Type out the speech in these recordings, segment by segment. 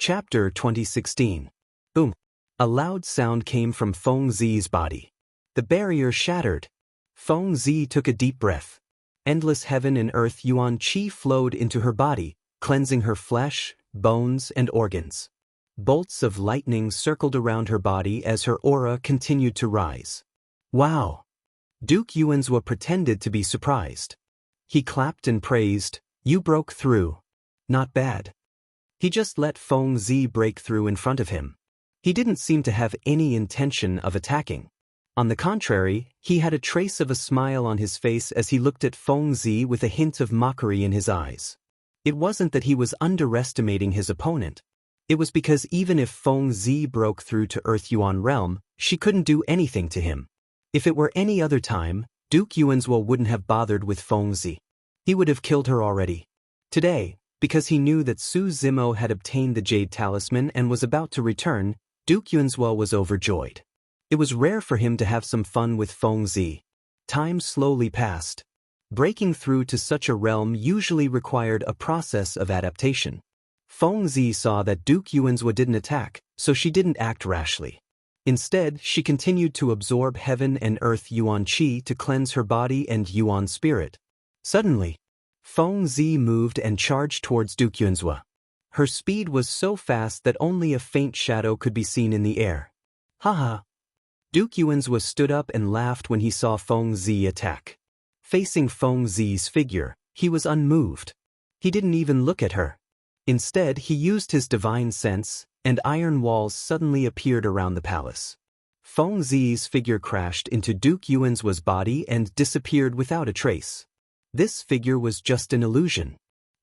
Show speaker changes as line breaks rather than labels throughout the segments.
Chapter 2016. Boom. A loud sound came from Feng Zi's body. The barrier shattered. Feng Zi took a deep breath. Endless heaven and earth yuan qi flowed into her body, cleansing her flesh, bones, and organs. Bolts of lightning circled around her body as her aura continued to rise. Wow! Duke Yuanzhua pretended to be surprised. He clapped and praised, "You broke through. Not bad." He just let Feng Zi break through in front of him. He didn't seem to have any intention of attacking. On the contrary, he had a trace of a smile on his face as he looked at Feng Zi with a hint of mockery in his eyes. It wasn't that he was underestimating his opponent. It was because even if Feng Zi broke through to Earth Yuan realm, she couldn't do anything to him. If it were any other time, Duke Yuanzhua wouldn't have bothered with Feng Zi. He would have killed her already. Today, because he knew that Su Zimo had obtained the Jade Talisman and was about to return, Duke Yuanzhua was overjoyed. It was rare for him to have some fun with Feng Zi. Time slowly passed. Breaking through to such a realm usually required a process of adaptation. Feng Zi saw that Duke Yuanzhua didn't attack, so she didn't act rashly. Instead, she continued to absorb heaven and earth yuan qi to cleanse her body and yuan spirit. Suddenly, Feng Zi moved and charged towards Duke Yuanzhua. Her speed was so fast that only a faint shadow could be seen in the air. Haha! Duke Yuanzhua stood up and laughed when he saw Feng Zi attack. Facing Feng Zi's figure, he was unmoved. He didn't even look at her. Instead, he used his divine sense, and iron walls suddenly appeared around the palace. Feng Zi's figure crashed into Duke Yuanzhua's body and disappeared without a trace. This figure was just an illusion.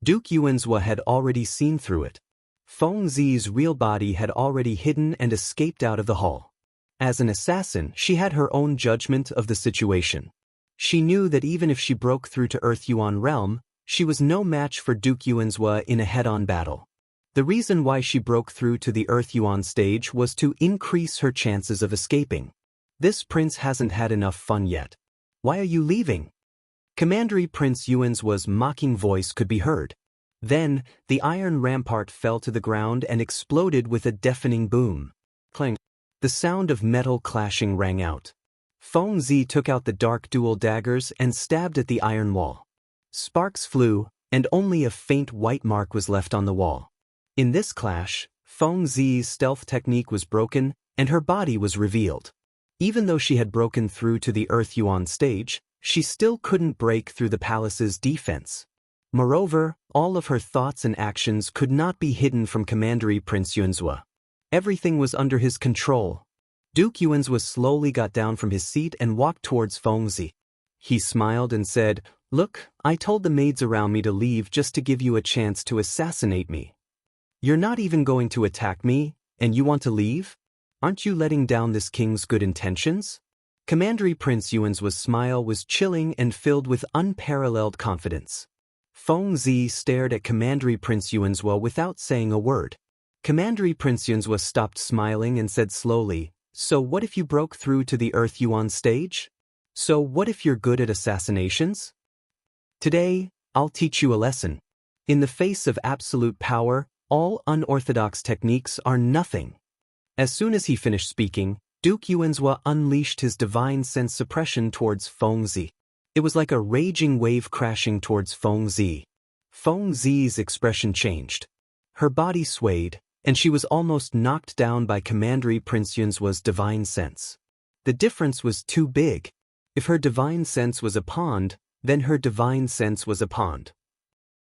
Duke Yuanzhua had already seen through it. Feng Zi's real body had already hidden and escaped out of the hall. As an assassin, she had her own judgment of the situation. She knew that even if she broke through to Earth Yuan realm, she was no match for Duke Yuanzhua in a head-on battle. The reason why she broke through to the Earth Yuan stage was to increase her chances of escaping. This prince hasn't had enough fun yet. Why are you leaving? Commandery Prince Yuanzhua's mocking voice could be heard. Then, the iron rampart fell to the ground and exploded with a deafening boom. Clang. The sound of metal clashing rang out. Feng Zi took out the dark dual daggers and stabbed at the iron wall. Sparks flew, and only a faint white mark was left on the wall. In this clash, Feng Zi's stealth technique was broken, and her body was revealed. Even though she had broken through to the Earth Yuan stage, she still couldn't break through the palace's defense. Moreover, all of her thoughts and actions could not be hidden from Commandery Prince Yuanzhua. Everything was under his control. Duke Yuanzhua slowly got down from his seat and walked towards Feng Zi. He smiled and said, "Look, I told the maids around me to leave just to give you a chance to assassinate me. You're not even going to attack me, and you want to leave? Aren't you letting down this king's good intentions?" Commandery Prince Yuanzhua's smile was chilling and filled with unparalleled confidence. Feng Zi stared at Commandery Prince Yuanzhua without saying a word. Commandery Prince Yuanzhua stopped smiling and said slowly, "So what if you broke through to the Earth Yuan stage? So what if you're good at assassinations? Today, I'll teach you a lesson. In the face of absolute power, all unorthodox techniques are nothing." As soon as he finished speaking, Duke Yuanzhua unleashed his divine sense suppression towards Feng Zi. It was like a raging wave crashing towards Feng Zi. Feng Zi's expression changed. Her body swayed, and she was almost knocked down by Commandery Prince Yuanzhua's divine sense. The difference was too big. If her divine sense was a pond, then her divine sense was a pond.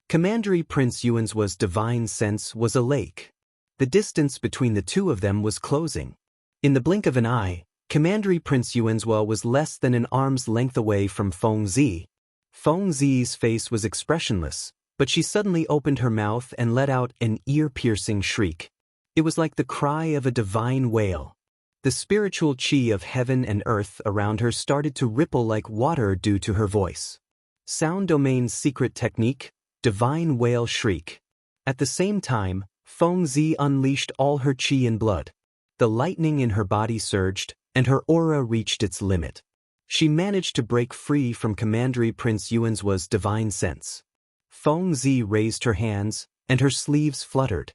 Commandery Prince Yuanzhua's divine sense was a lake. The distance between the two of them was closing. In the blink of an eye, Commandery Prince Yuanzhua was less than an arm's length away from Feng Zi. Feng Zi's face was expressionless, but she suddenly opened her mouth and let out an ear-piercing shriek. It was like the cry of a divine whale. The spiritual qi of heaven and earth around her started to ripple like water due to her voice. Sound Domain's secret technique, divine whale shriek. At the same time, Feng Zi unleashed all her qi and blood. The lightning in her body surged, and her aura reached its limit. She managed to break free from Commandery Prince Yuanzhua's divine sense. Feng Zi raised her hands, and her sleeves fluttered.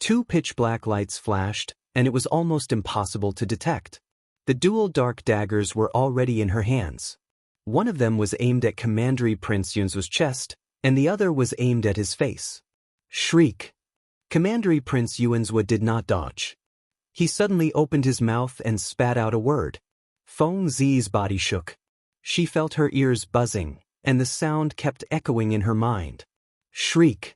Two pitch-black lights flashed, and it was almost impossible to detect. The dual dark daggers were already in her hands. One of them was aimed at Commander Prince Yunzwa's chest, and the other was aimed at his face. Shriek. Commander Prince Yunzwa did not dodge. He suddenly opened his mouth and spat out a word. Feng Zi's body shook. She felt her ears buzzing, and the sound kept echoing in her mind. Shriek.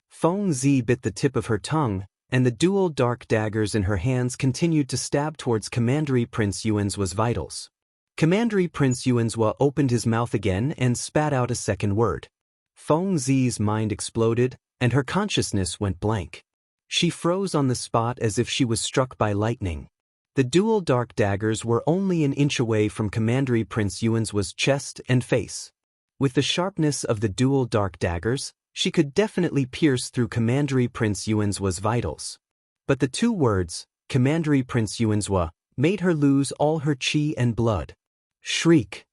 Feng Zi bit the tip of her tongue, and the dual dark daggers in her hands continued to stab towards Commander Prince Yunzwa's vitals. Commander Prince Yunzwa opened his mouth again and spat out a second word. Feng Zi's mind exploded, and her consciousness went blank. She froze on the spot as if she was struck by lightning. The dual dark daggers were only an inch away from Commander Prince Yunzwa's chest and face. With the sharpness of the dual dark daggers, she could definitely pierce through Commander Prince Yunzwa's vitals. But the two words, Commander Prince Yunzwa, made her lose all her chi and blood. Shriek.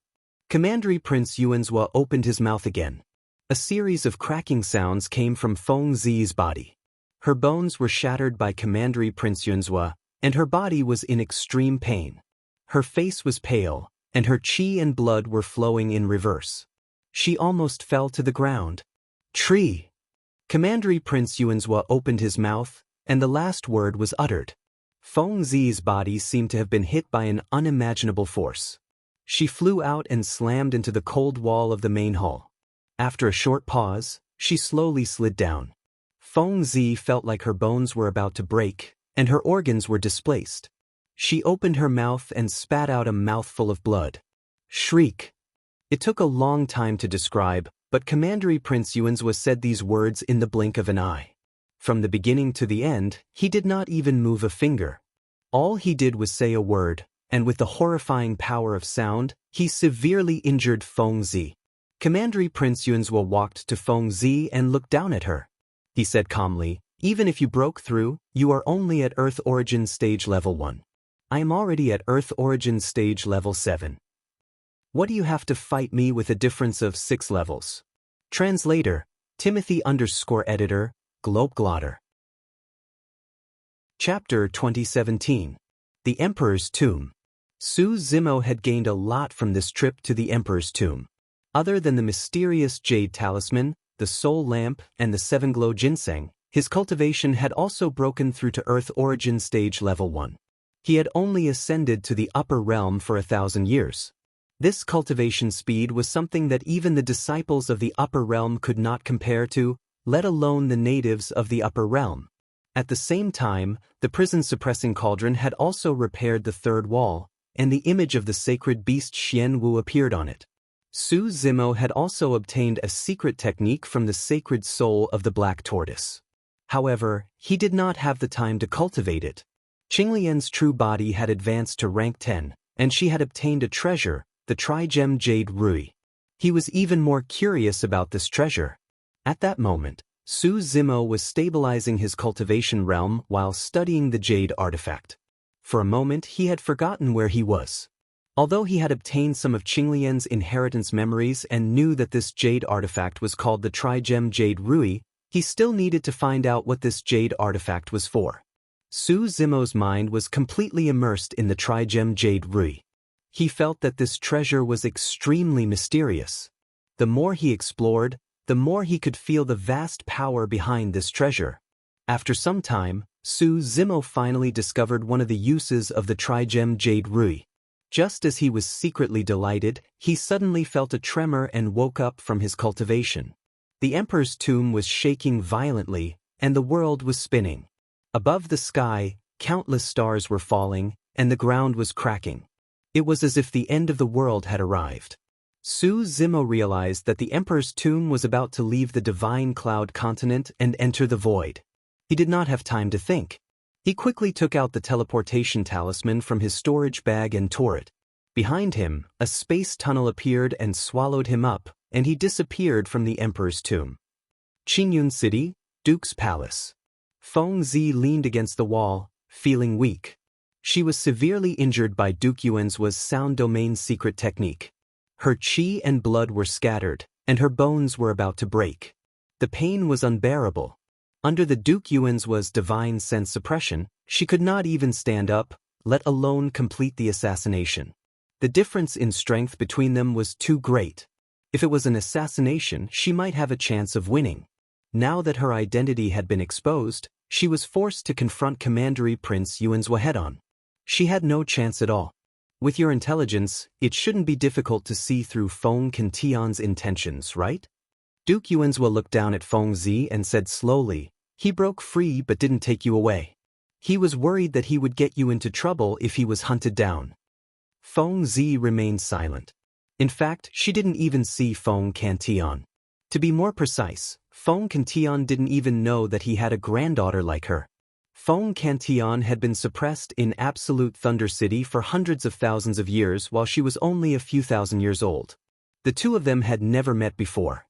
Commander Prince Yunzwa opened his mouth again. A series of cracking sounds came from Feng Zi's body. Her bones were shattered by Commander Prince Yunzwa, and her body was in extreme pain. Her face was pale, and her chi and blood were flowing in reverse. She almost fell to the ground. Tree. Commander Prince Yunzwa opened his mouth, and the last word was uttered. Feng Zi's body seemed to have been hit by an unimaginable force. She flew out and slammed into the cold wall of the main hall. After a short pause, she slowly slid down. Feng Zi felt like her bones were about to break, and her organs were displaced. She opened her mouth and spat out a mouthful of blood. Shriek. It took a long time to describe, but Commander Prince Yunzwa said these words in the blink of an eye. From the beginning to the end, he did not even move a finger. All he did was say a word, and with the horrifying power of sound, he severely injured Feng Zi. Commander Prince Yunzwa walked to Feng Zi and looked down at her. He said calmly, "Even if you broke through, you are only at Earth Origin Stage Level 1. I am already at Earth Origin Stage Level 7. What do you have to fight me with a difference of 6 levels?" Translator, Timothy_editor, Globeglotter. Chapter 2017. The Emperor's Tomb. Su Zimo had gained a lot from this trip to the Emperor's Tomb. Other than the mysterious jade talisman, the soul lamp, and the 7-glow ginseng, his cultivation had also broken through to Earth Origin Stage Level 1. He had only ascended to the upper realm for 1,000 years. This cultivation speed was something that even the disciples of the upper realm could not compare to, let alone the natives of the upper realm. At the same time, the prison-suppressing cauldron had also repaired the third wall, and the image of the sacred beast Xian Wu appeared on it. Su Zimo had also obtained a secret technique from the sacred soul of the black tortoise. However, he did not have the time to cultivate it. Qinglian's true body had advanced to rank 10, and she had obtained a treasure, the Trigem Jade Rui. He was even more curious about this treasure. At that moment, Su Zimo was stabilizing his cultivation realm while studying the jade artifact. For a moment he had forgotten where he was. Although he had obtained some of Qinglian's inheritance memories and knew that this jade artifact was called the Trigem Jade Rui, he still needed to find out what this jade artifact was for. Su Zimo's mind was completely immersed in the Trigem Jade Rui. He felt that this treasure was extremely mysterious. The more he explored, the more he could feel the vast power behind this treasure. After some time, Su Zimo finally discovered one of the uses of the Trigem Jade Rui. Just as he was secretly delighted, he suddenly felt a tremor and woke up from his cultivation. The Emperor's tomb was shaking violently, and the world was spinning. Above the sky, countless stars were falling, and the ground was cracking. It was as if the end of the world had arrived. Su Zimo realized that the Emperor's tomb was about to leave the divine cloud continent and enter the void. He did not have time to think. He quickly took out the teleportation talisman from his storage bag and tore it. Behind him, a space tunnel appeared and swallowed him up, and he disappeared from the Emperor's tomb. Qingyun City, Duke's Palace. Feng Zi leaned against the wall, feeling weak. She was severely injured by Duke Yuan's sound domain secret technique. Her qi and blood were scattered, and her bones were about to break. The pain was unbearable. Under the Duke Yuan's divine sense suppression, she could not even stand up, let alone complete the assassination. The difference in strength between them was too great. If it was an assassination, she might have a chance of winning. Now that her identity had been exposed, she was forced to confront Commandery Prince Yuanzhua head-on. She had no chance at all. With your intelligence, it shouldn't be difficult to see through Feng Tian's intentions, right? Duke Yuanzhua looked down at Feng Zi and said slowly, "He broke free but didn't take you away. He was worried that he would get you into trouble if he was hunted down." Feng Zi remained silent. In fact, she didn't even see Feng Tian. To be more precise, Feng Tian didn't even know that he had a granddaughter like her. Feng Tian had been suppressed in absolute Thunder City for hundreds of thousands of years while she was only a few thousand years old. The two of them had never met before.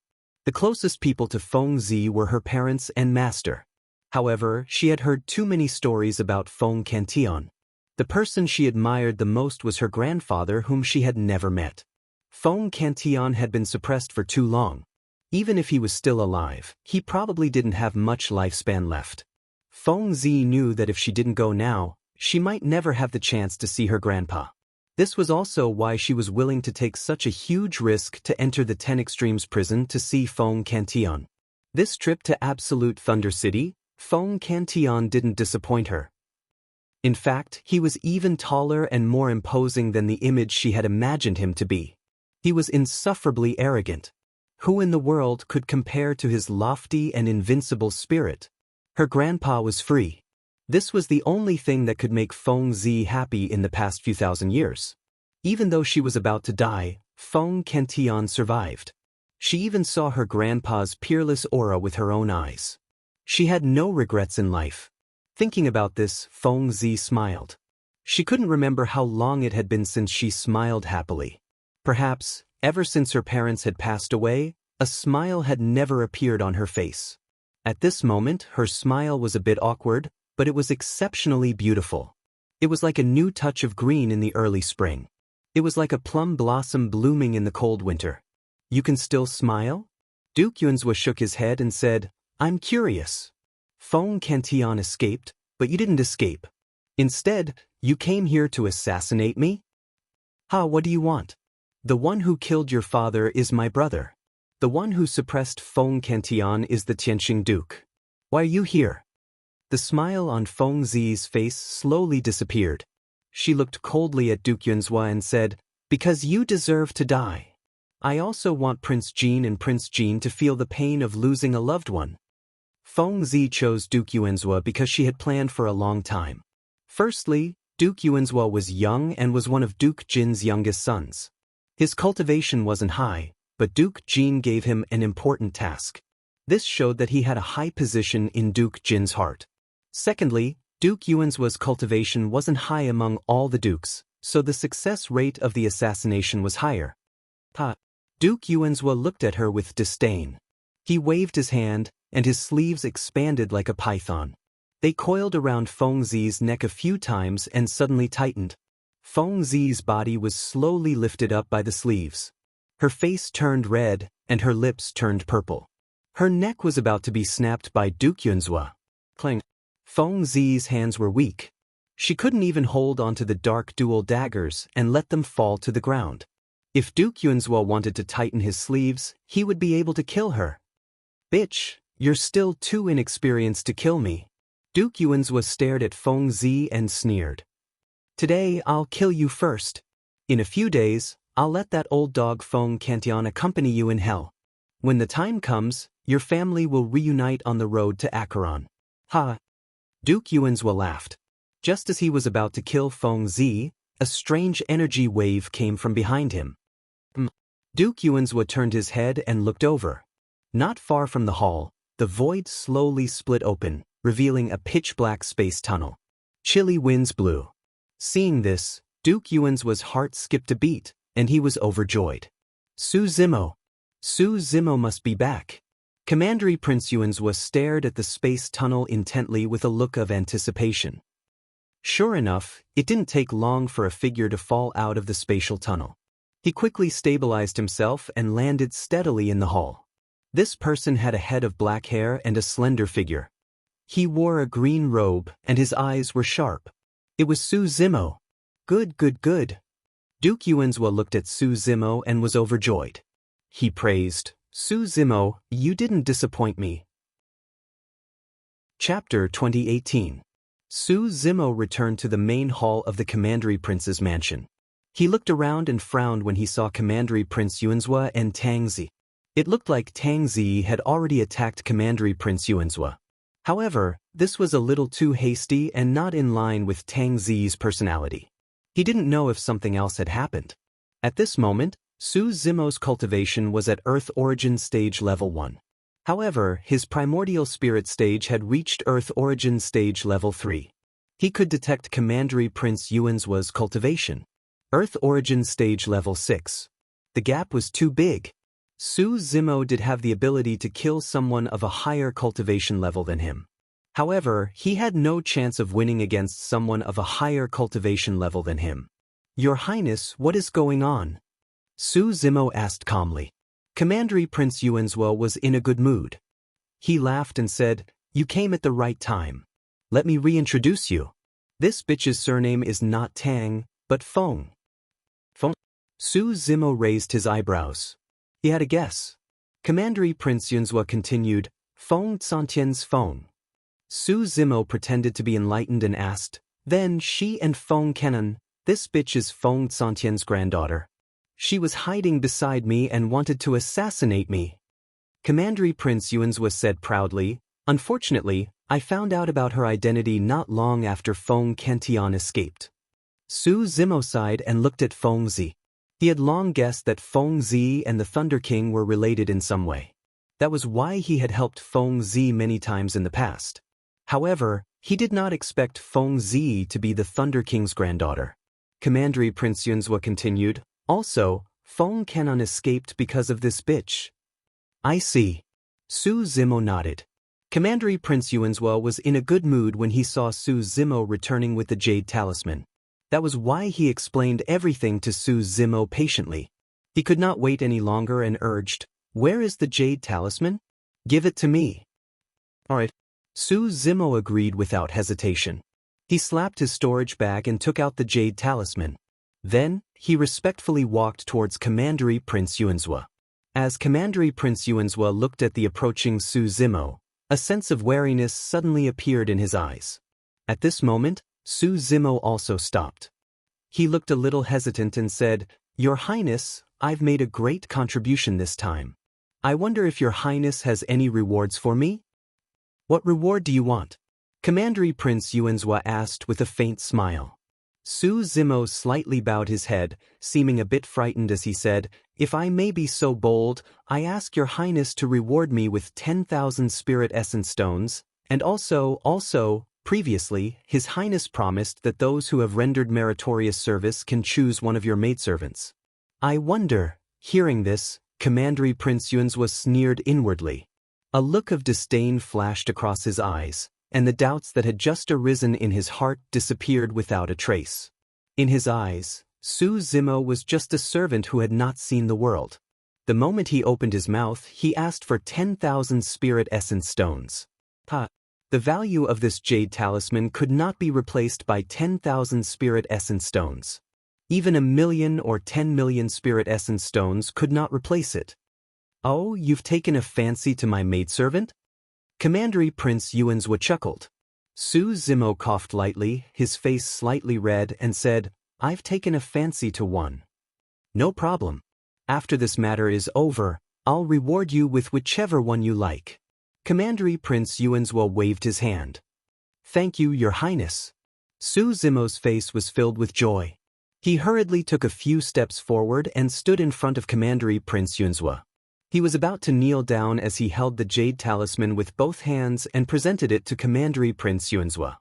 The closest people to Feng Zi were her parents and master. However, she had heard too many stories about Feng Tian. The person she admired the most was her grandfather, whom she had never met. Feng Tian had been suppressed for too long. Even if he was still alive, he probably didn't have much lifespan left. Feng Zi knew that if she didn't go now, she might never have the chance to see her grandpa. This was also why she was willing to take such a huge risk to enter the 10 Extremes prison to see Feng Tian. This trip to Absolute Thunder City, Feng Tian didn't disappoint her. In fact, he was even taller and more imposing than the image she had imagined him to be. He was insufferably arrogant. Who in the world could compare to his lofty and invincible spirit? Her grandpa was free. This was the only thing that could make Feng Zi happy in the past few thousand years. Even though she was about to die, Feng Tian survived. She even saw her grandpa's peerless aura with her own eyes. She had no regrets in life. Thinking about this, Feng Zi smiled. She couldn't remember how long it had been since she smiled happily. Perhaps, ever since her parents had passed away, a smile had never appeared on her face. At this moment, her smile was a bit awkward, but it was exceptionally beautiful. It was like a new touch of green in the early spring. It was like a plum blossom blooming in the cold winter. "You can still smile?" Duke Yuanzhua shook his head and said, "I'm curious. Feng Tian escaped, but you didn't escape. Instead, you came here to assassinate me? What do you want? The one who killed your father is my brother. The one who suppressed Feng Tian is the Tianqing Duke. Why are you here?" The smile on Feng Zi's face slowly disappeared. She looked coldly at Duke Yuanzhua and said, "Because you deserve to die. I also want Prince Jin and Prince Jin to feel the pain of losing a loved one." Feng Zi chose Duke Yuanzhua because she had planned for a long time. Firstly, Duke Yuanzhua was young and was one of Duke Jin's youngest sons. His cultivation wasn't high, but Duke Jin gave him an important task. This showed that he had a high position in Duke Jin's heart. Secondly, Duke Yuanzhua's cultivation wasn't high among all the dukes, so the success rate of the assassination was higher. Duke Yuanzhua looked at her with disdain. He waved his hand, and his sleeves expanded like a python. They coiled around Feng Zi's neck a few times and suddenly tightened. Feng Zi's body was slowly lifted up by the sleeves. Her face turned red, and her lips turned purple. Her neck was about to be snapped by Duke Yuanzhua. Clang. Feng Zi's hands were weak. She couldn't even hold onto the dark dual daggers and let them fall to the ground. If Duke Yuanzhua wanted to tighten his sleeves, he would be able to kill her. "Bitch, you're still too inexperienced to kill me." Duke Yuanzhua stared at Feng Zi and sneered. "Today I'll kill you first. In a few days, I'll let that old dog Feng Tian accompany you in hell. When the time comes, your family will reunite on the road to Acheron." Duke Yuanzhua laughed. Just as he was about to kill Feng Zi, a strange energy wave came from behind him. Duke Yuanzhua turned his head and looked over. Not far from the hall, the void slowly split open, revealing a pitch-black space tunnel. Chilly winds blew. Seeing this, Duke Yuanzhua's heart skipped a beat, and he was overjoyed. Su Zimo must be back. Commandery Prince Yuanzhua stared at the space tunnel intently with a look of anticipation. Sure enough, it didn't take long for a figure to fall out of the spatial tunnel. He quickly stabilized himself and landed steadily in the hall. This person had a head of black hair and a slender figure. He wore a green robe, and his eyes were sharp. It was Su Zimo. Good, good, good. Duke Yuanzhua looked at Su Zimo and was overjoyed. He praised, Su Zimo, you didn't disappoint me. Chapter 2018. Su Zimo returned to the main hall of the Commandery Prince's mansion. He looked around and frowned when he saw Commandery Prince Yuanzhua and Tang Zi. It looked like Tang Zi had already attacked Commandery Prince Yuanzhua. However, this was a little too hasty and not in line with Tang Zi's personality. He didn't know if something else had happened. At this moment, Su Zimo's cultivation was at Earth Origin Stage Level 1. However, his primordial spirit stage had reached Earth Origin Stage Level 3. He could detect Commandery Prince Yuanzhua's cultivation. Earth Origin Stage Level 6. The gap was too big. Su Zimo did have the ability to kill someone of a higher cultivation level than him. However, he had no chance of winning against someone of a higher cultivation level than him. Your Highness, what is going on? Su Zimo asked calmly. Commandery Prince Yuanzhua was in a good mood. He laughed and said, You came at the right time. Let me reintroduce you. This bitch's surname is not Tang, but Feng. Feng? Su Zimo raised his eyebrows. He had a guess. Commandery Prince Yuanzhua continued, Feng Tsantian's Feng. Su Zimo pretended to be enlightened and asked, Then she and Feng Kenan, this bitch is Feng Tsantian's granddaughter. She was hiding beside me and wanted to assassinate me. Commandery Prince Yuanzhua said proudly, Unfortunately, I found out about her identity not long after Feng Kentian escaped. Su Zimo sighed and looked at Feng Zi. He had long guessed that Feng Zi and the Thunder King were related in some way. That was why he had helped Feng Zi many times in the past. However, he did not expect Feng Zi to be the Thunder King's granddaughter. Commandery Prince Yuanzhua continued, Also, Feng Kenan escaped because of this bitch. I see. Su Zimo nodded. Commandery Prince Yuanzhua was in a good mood when he saw Su Zimo returning with the Jade Talisman. That was why he explained everything to Su Zimo patiently. He could not wait any longer and urged, Where is the Jade Talisman? Give it to me. All right. Su Zimo agreed without hesitation. He slapped his storage bag and took out the Jade Talisman. Then, he respectfully walked towards Commandery Prince Yuanzhua. As Commandery Prince Yuanzhua looked at the approaching Su Zimo, a sense of wariness suddenly appeared in his eyes. At this moment, Su Zimo also stopped. He looked a little hesitant and said, Your Highness, I've made a great contribution this time. I wonder if Your Highness has any rewards for me? What reward do you want? Commandery Prince Yuanzhua asked with a faint smile. Su Zimo slightly bowed his head, seeming a bit frightened as he said, If I may be so bold, I ask Your Highness to reward me with 10,000 Spirit Essence Stones, and also, previously, His Highness promised that those who have rendered meritorious service can choose one of your maidservants. I wonder, hearing this, Commandery Prince Yuanzhua sneered inwardly. A look of disdain flashed across his eyes, and the doubts that had just arisen in his heart disappeared without a trace. In his eyes, Su Zimo was just a servant who had not seen the world. The moment he opened his mouth, he asked for 10,000 Spirit Essence Stones. The value of this Jade Talisman could not be replaced by 10,000 Spirit Essence Stones. Even 1,000,000 or 10,000,000 Spirit Essence Stones could not replace it. Oh, you've taken a fancy to my maidservant? Commandery Prince Yuanzhua chuckled. Su Zimo coughed lightly, his face slightly red, and said, I've taken a fancy to one. No problem. After this matter is over, I'll reward you with whichever one you like. Commandery Prince Yuanzhua waved his hand. Thank you, Your Highness. Su Zimo's face was filled with joy. He hurriedly took a few steps forward and stood in front of Commandery Prince Yuanzhua. He was about to kneel down as he held the Jade Talisman with both hands and presented it to Commandery Prince Yuanzhua.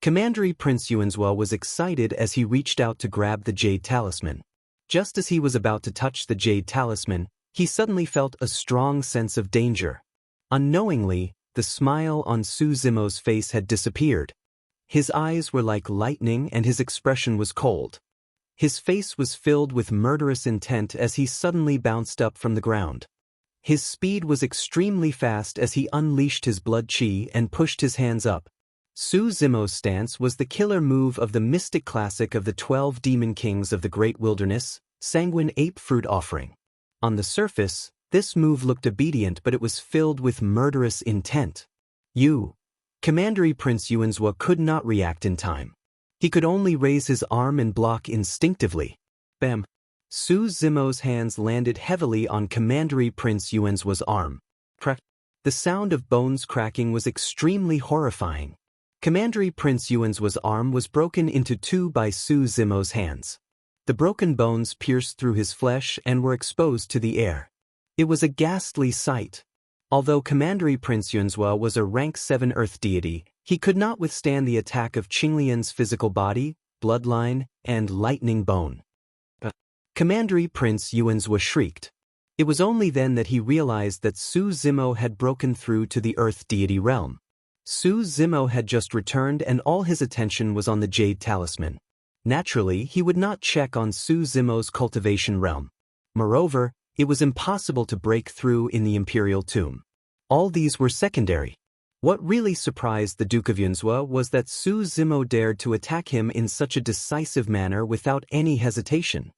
Commandery Prince Yuanzhua was excited as he reached out to grab the Jade Talisman. Just as he was about to touch the Jade Talisman, he suddenly felt a strong sense of danger. Unknowingly, the smile on Su Zimo's face had disappeared. His eyes were like lightning and his expression was cold. His face was filled with murderous intent as he suddenly bounced up from the ground. His speed was extremely fast as he unleashed his blood chi and pushed his hands up. Su Zimo's stance was the killer move of the mystic classic of the 12 demon kings of the great wilderness, Sanguine Ape Fruit Offering. On the surface, this move looked obedient, but it was filled with murderous intent. Commandery Prince Yuanzhua could not react in time. He could only raise his arm and block instinctively. Bam! Su Zimo's hands landed heavily on Commandery Prince Yuanzhua's arm. Crack! The sound of bones cracking was extremely horrifying. Commandery Prince Yuanzhua's arm was broken into two by Su Zimo's hands. The broken bones pierced through his flesh and were exposed to the air. It was a ghastly sight. Although Commandery Prince Yuanzhua was a rank 7 earth deity, he could not withstand the attack of Qinglian's physical body, bloodline, and lightning bone. Commandery Prince Yuanzhua shrieked. It was only then that he realized that Su Zimo had broken through to the earth deity realm. Su Zimo had just returned and all his attention was on the Jade Talisman. Naturally, he would not check on Su Zimo's cultivation realm. Moreover, it was impossible to break through in the Imperial Tomb. All these were secondary. What really surprised the Duke of Yuanzhua was that Su Zimo dared to attack him in such a decisive manner without any hesitation.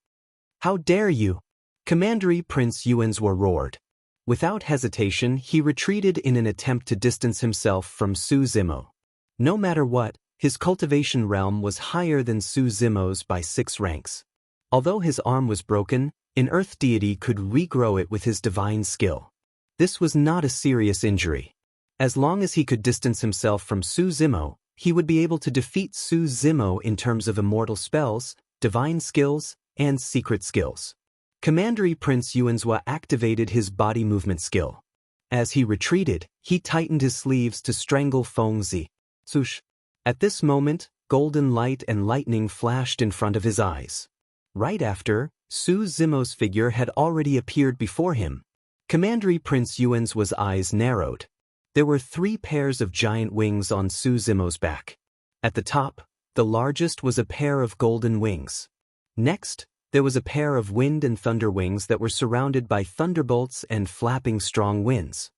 "How dare you!" Commandery Prince Yuanzhua roared. Without hesitation, he retreated in an attempt to distance himself from Su Zimo. No matter what, his cultivation realm was higher than Su Zimo's by 6 ranks. Although his arm was broken, an earth deity could regrow it with his divine skill. This was not a serious injury. As long as he could distance himself from Su Zimo, he would be able to defeat Su Zimo in terms of immortal spells, divine skills, and secret skills. Commandery Prince Yuanzhua activated his body movement skill. As he retreated, he tightened his sleeves to strangle Fengzi. Swoosh! At this moment, golden light and lightning flashed in front of his eyes. Right after, Su Zimo's figure had already appeared before him. Commandery Prince Yuanzhua's eyes narrowed. There were 3 pairs of giant wings on Su Zimo's back. At the top, the largest was a pair of golden wings. Next, there was a pair of wind and thunder wings that were surrounded by thunderbolts and flapping strong winds.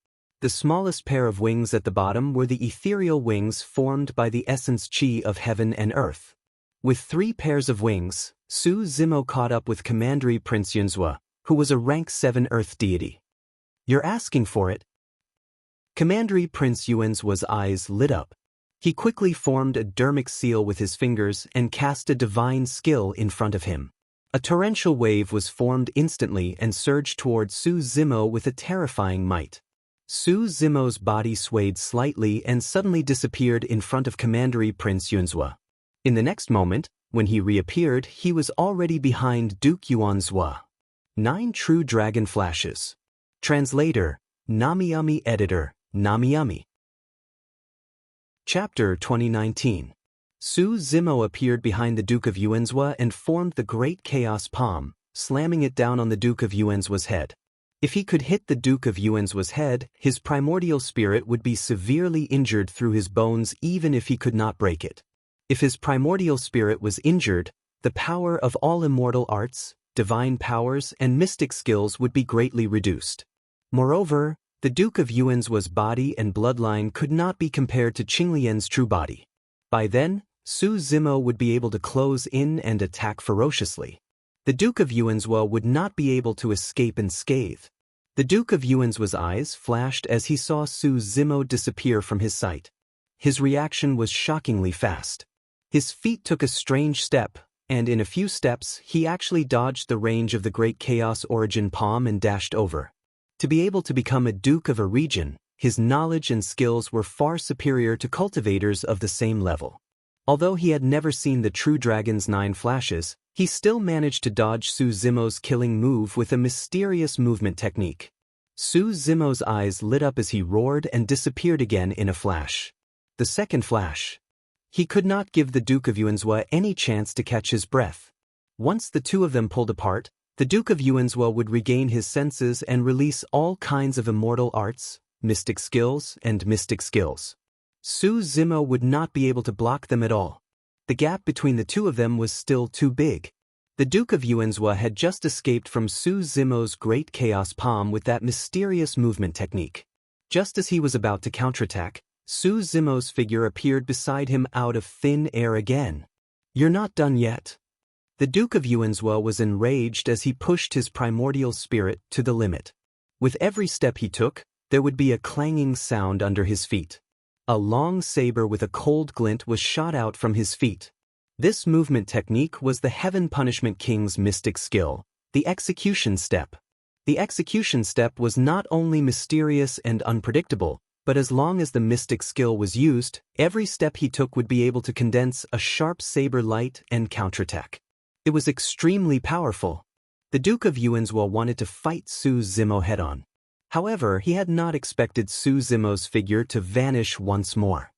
The smallest pair of wings at the bottom were the ethereal wings formed by the essence chi of heaven and earth. With 3 pairs of wings, Su Zimo caught up with Commandery Prince Yuanzhua, who was a rank 7 earth deity. "You're asking for it?" Commandery Prince Yuanzhua's eyes lit up. He quickly formed a dermic seal with his fingers and cast a divine skill in front of him. A torrential wave was formed instantly and surged toward Su Zimo with a terrifying might. Su Zimo's body swayed slightly and suddenly disappeared in front of Commandery Prince Yuanzhua. In the next moment, when he reappeared, he was already behind Duke Yuanzhua. 9 true dragon flashes. Translator, Namiyami. Editor, Namiyami. Chapter 2019. Su Zimo appeared behind the Duke of Yuanzhua and formed the Great Chaos Palm, slamming it down on the Duke of Yuanzhua's head. If he could hit the Duke of Yuanzhua's head, his primordial spirit would be severely injured through his bones even if he could not break it. If his primordial spirit was injured, the power of all immortal arts, divine powers, and mystic skills would be greatly reduced. Moreover, the Duke of Yuanzhua's body and bloodline could not be compared to Qinglian's true body. By then, Su Zimo would be able to close in and attack ferociously. The Duke of Yuanzhua would not be able to escape unscathed. The Duke of Yuanzhua's eyes flashed as he saw Su Zimo disappear from his sight. His reaction was shockingly fast. His feet took a strange step, and in a few steps he actually dodged the range of the Great Chaos Origin Palm and dashed over. To be able to become a Duke of a region, his knowledge and skills were far superior to cultivators of the same level. Although he had never seen the true dragon's 9 flashes, he still managed to dodge Su Zimo's killing move with a mysterious movement technique. Su Zimo's eyes lit up as he roared and disappeared again in a flash. The second flash. He could not give the Duke of Yuanzhua any chance to catch his breath. Once the two of them pulled apart, the Duke of Yuanzhua would regain his senses and release all kinds of immortal arts, mystic skills, and mystic skills. Su Zimo would not be able to block them at all. The gap between the two of them was still too big. The Duke of Yuanzhua had just escaped from Su Zimo's Great Chaos Palm with that mysterious movement technique. Just as he was about to counterattack, Su Zimo's figure appeared beside him out of thin air again. "You're not done yet." The Duke of Yuanzhua was enraged as he pushed his primordial spirit to the limit. With every step he took, there would be a clanging sound under his feet. A long saber with a cold glint was shot out from his feet. This movement technique was the Heaven Punishment King's mystic skill, the execution step. The execution step was not only mysterious and unpredictable, but as long as the mystic skill was used, every step he took would be able to condense a sharp saber light and counterattack. It was extremely powerful. The Duke of Yuanzhua wanted to fight Su Zimo head-on. However, he had not expected Su Zimo's figure to vanish once more.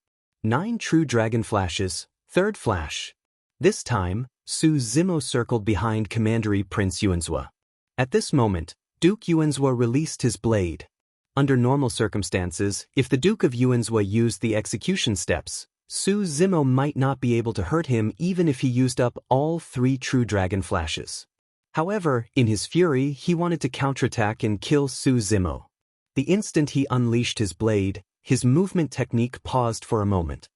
9 true dragon flashes, third flash. This time, Su Zimo circled behind Commandery Prince Yuanzhua. At this moment, Duke Yuanzhua released his blade. Under normal circumstances, if the Duke of Yuanzhua used the execution steps, Su Zimo might not be able to hurt him even if he used up all 3 true dragon flashes. However, in his fury, he wanted to counterattack and kill Su Zimo. The instant he unleashed his blade, his movement technique paused for a moment.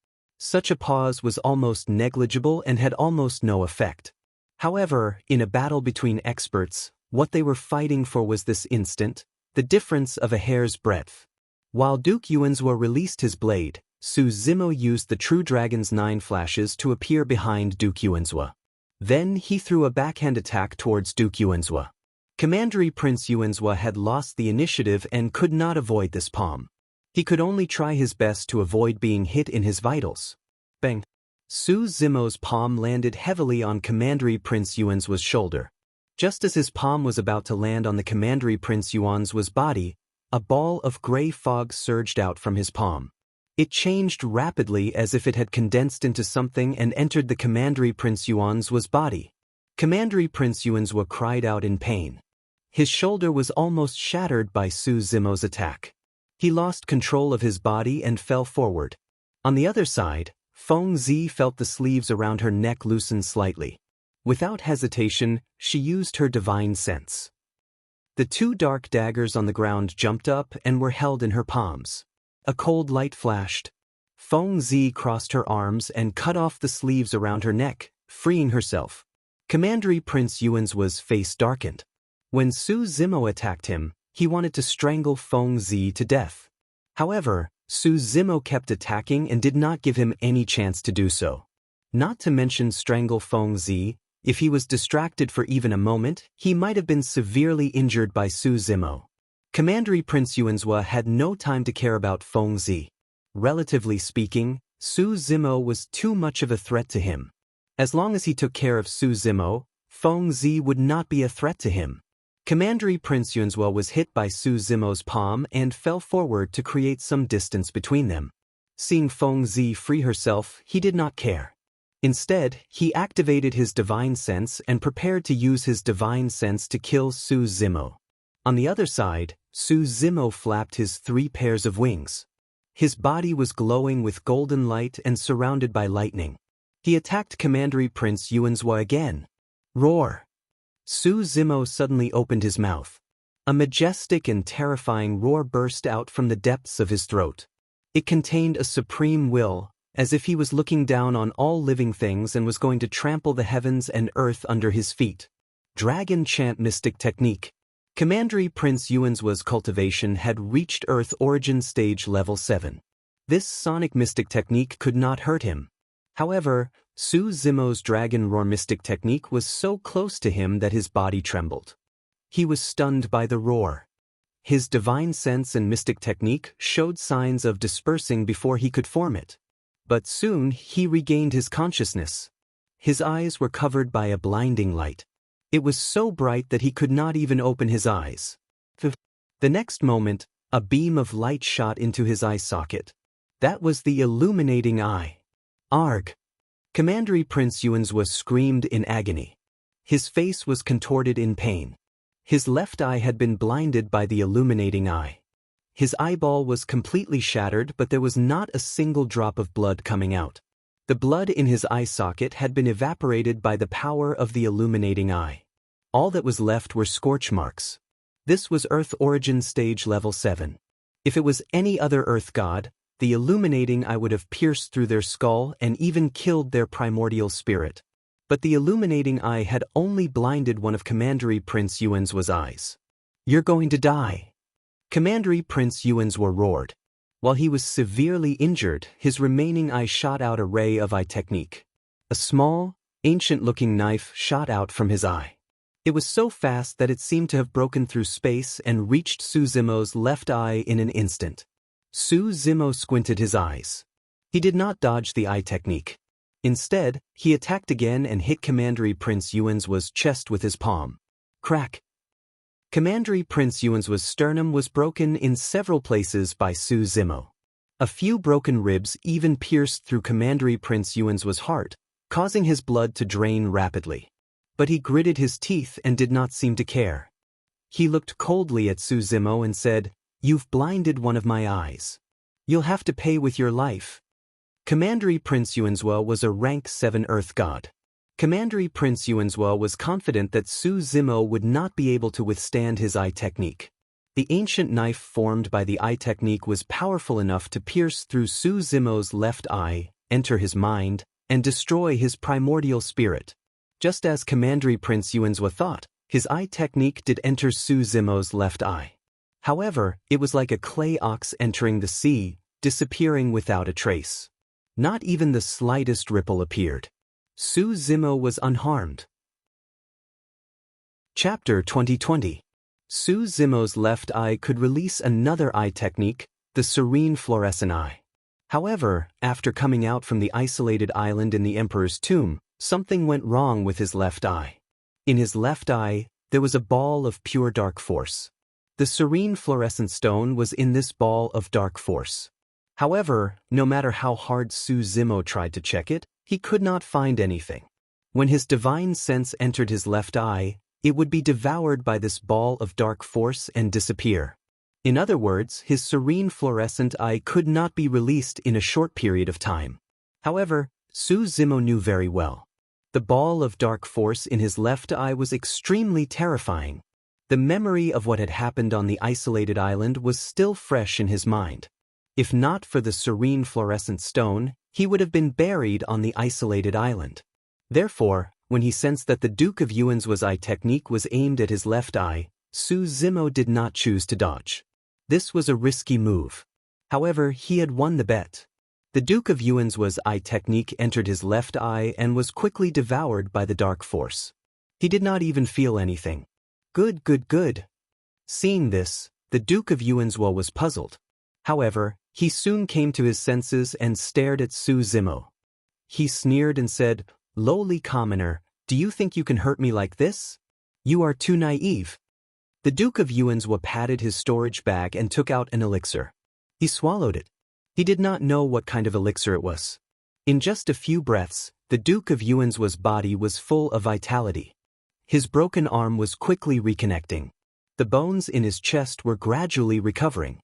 Such a pause was almost negligible and had almost no effect. However, in a battle between experts, what they were fighting for was this instant, the difference of a hair's breadth. While Duke Yuanzhua released his blade, Su Zimo used the True Dragon's 9 flashes to appear behind Duke Yuanzhua. Then he threw a backhand attack towards Duke Yuanzhua. Commandery Prince Yuanzhua had lost the initiative and could not avoid this palm. He could only try his best to avoid being hit in his vitals. Bang! Su Zimo's palm landed heavily on Commandery Prince Yuanzhua's shoulder. Just as his palm was about to land on the Commandery Prince Yuanzhua's body, a ball of gray fog surged out from his palm. It changed rapidly as if it had condensed into something and entered the Commandery Prince Yuanzhua's body. Commandery Prince Yuanzhua cried out in pain. His shoulder was almost shattered by Su Zimo's attack. He lost control of his body and fell forward. On the other side, Feng Zi felt the sleeves around her neck loosen slightly. Without hesitation, she used her divine sense. The 2 dark daggers on the ground jumped up and were held in her palms. A cold light flashed. Feng Zi crossed her arms and cut off the sleeves around her neck, freeing herself. Commandery Prince Yuanzhua's face darkened. When Su Zimo attacked him, he wanted to strangle Feng Zi to death. However, Su Zimo kept attacking and did not give him any chance to do so. Not to mention strangle Feng Zi, if he was distracted for even a moment, he might have been severely injured by Su Zimo. Commandery Prince Yuanzhua had no time to care about Feng Zi. Relatively speaking, Su Zimo was too much of a threat to him. As long as he took care of Su Zimo, Feng Zi would not be a threat to him. Commandery Prince Yuanzhua was hit by Su Zimo's palm and fell forward to create some distance between them. Seeing Feng Zi free herself, he did not care. Instead, he activated his divine sense and prepared to use his divine sense to kill Su Zimo. On the other side, Su Zimo flapped his 3 pairs of wings. His body was glowing with golden light and surrounded by lightning. He attacked Commandery Prince Yuanzhua again. Roar! Su Zimo suddenly opened his mouth. A majestic and terrifying roar burst out from the depths of his throat. It contained a supreme will, as if he was looking down on all living things and was going to trample the heavens and earth under his feet. Dragon Chant Mystic Technique. Commandery Prince Yuanzhua's cultivation had reached Earth Origin Stage Level 7. This sonic mystic technique could not hurt him. However, Su Zimo's Dragon Roar Mystic Technique was so close to him that his body trembled. He was stunned by the roar. His divine sense and mystic technique showed signs of dispersing before he could form it. But soon he regained his consciousness. His eyes were covered by a blinding light. It was so bright that he could not even open his eyes. The next moment, a beam of light shot into his eye socket. That was the illuminating eye. Arg! Commandery Prince Yuanzhua screamed in agony. His face was contorted in pain. His left eye had been blinded by the illuminating eye. His eyeball was completely shattered, but there was not a single drop of blood coming out. The blood in his eye socket had been evaporated by the power of the illuminating eye. All that was left were scorch marks. This was Earth Origin Stage Level 7. If it was any other Earth god, the illuminating eye would have pierced through their skull and even killed their primordial spirit. But the illuminating eye had only blinded one of Commandery Prince Yuan's eyes. "You're going to die!" Commandery Prince Yuan's roared. While he was severely injured, his remaining eye shot out a ray of eye technique. A small, ancient-looking knife shot out from his eye. It was so fast that it seemed to have broken through space and reached Su Zimo's left eye in an instant. Su Zimo squinted his eyes. He did not dodge the eye technique. Instead, he attacked again and hit Commandery Prince Yuan's chest with his palm. Crack! Commandery Prince Yuan's sternum was broken in several places by Su Zimo. A few broken ribs even pierced through Commandery Prince Yuan's heart, causing his blood to drain rapidly. But he gritted his teeth and did not seem to care. He looked coldly at Su Zimo and said, "You've blinded one of my eyes. You'll have to pay with your life." Commandery Prince Yuan's was a rank 7 Earth god. Commandery Prince Yuan's was confident that Su Zimo would not be able to withstand his eye technique. The ancient knife formed by the eye technique was powerful enough to pierce through Su Zimo's left eye, enter his mind, and destroy his primordial spirit. Just as Commandery Prince Yuan's thought, his eye technique did enter Su Zimo's left eye. However, it was like a clay ox entering the sea, disappearing without a trace. Not even the slightest ripple appeared. Su Zimo was unharmed. Chapter 2020. Su Zimo's left eye could release another eye technique, the serene fluorescent eye. However, after coming out from the isolated island in the Emperor's tomb, something went wrong with his left eye. In his left eye, there was a ball of pure dark force. The serene fluorescent stone was in this ball of dark force. However, no matter how hard Su Zimo tried to check it, he could not find anything. When his divine sense entered his left eye, it would be devoured by this ball of dark force and disappear. In other words, his serene fluorescent eye could not be released in a short period of time. However, Su Zimo knew very well. The ball of dark force in his left eye was extremely terrifying. The memory of what had happened on the isolated island was still fresh in his mind. If not for the serene fluorescent stone, he would have been buried on the isolated island. Therefore, when he sensed that the Duke of Yuan's eye technique was aimed at his left eye, Su Zimo did not choose to dodge. This was a risky move. However, he had won the bet. The Duke of Yuan's eye technique entered his left eye and was quickly devoured by the dark force. He did not even feel anything. Good, good, good. Seeing this, the Duke of Yuan's was puzzled. However, he soon came to his senses and stared at Su Zimo. He sneered and said, "Lowly commoner, do you think you can hurt me like this? You are too naive." The Duke of Yuan's patted his storage bag and took out an elixir. He swallowed it. He did not know what kind of elixir it was. In just a few breaths, the Duke of Yuan's body was full of vitality. His broken arm was quickly reconnecting. The bones in his chest were gradually recovering.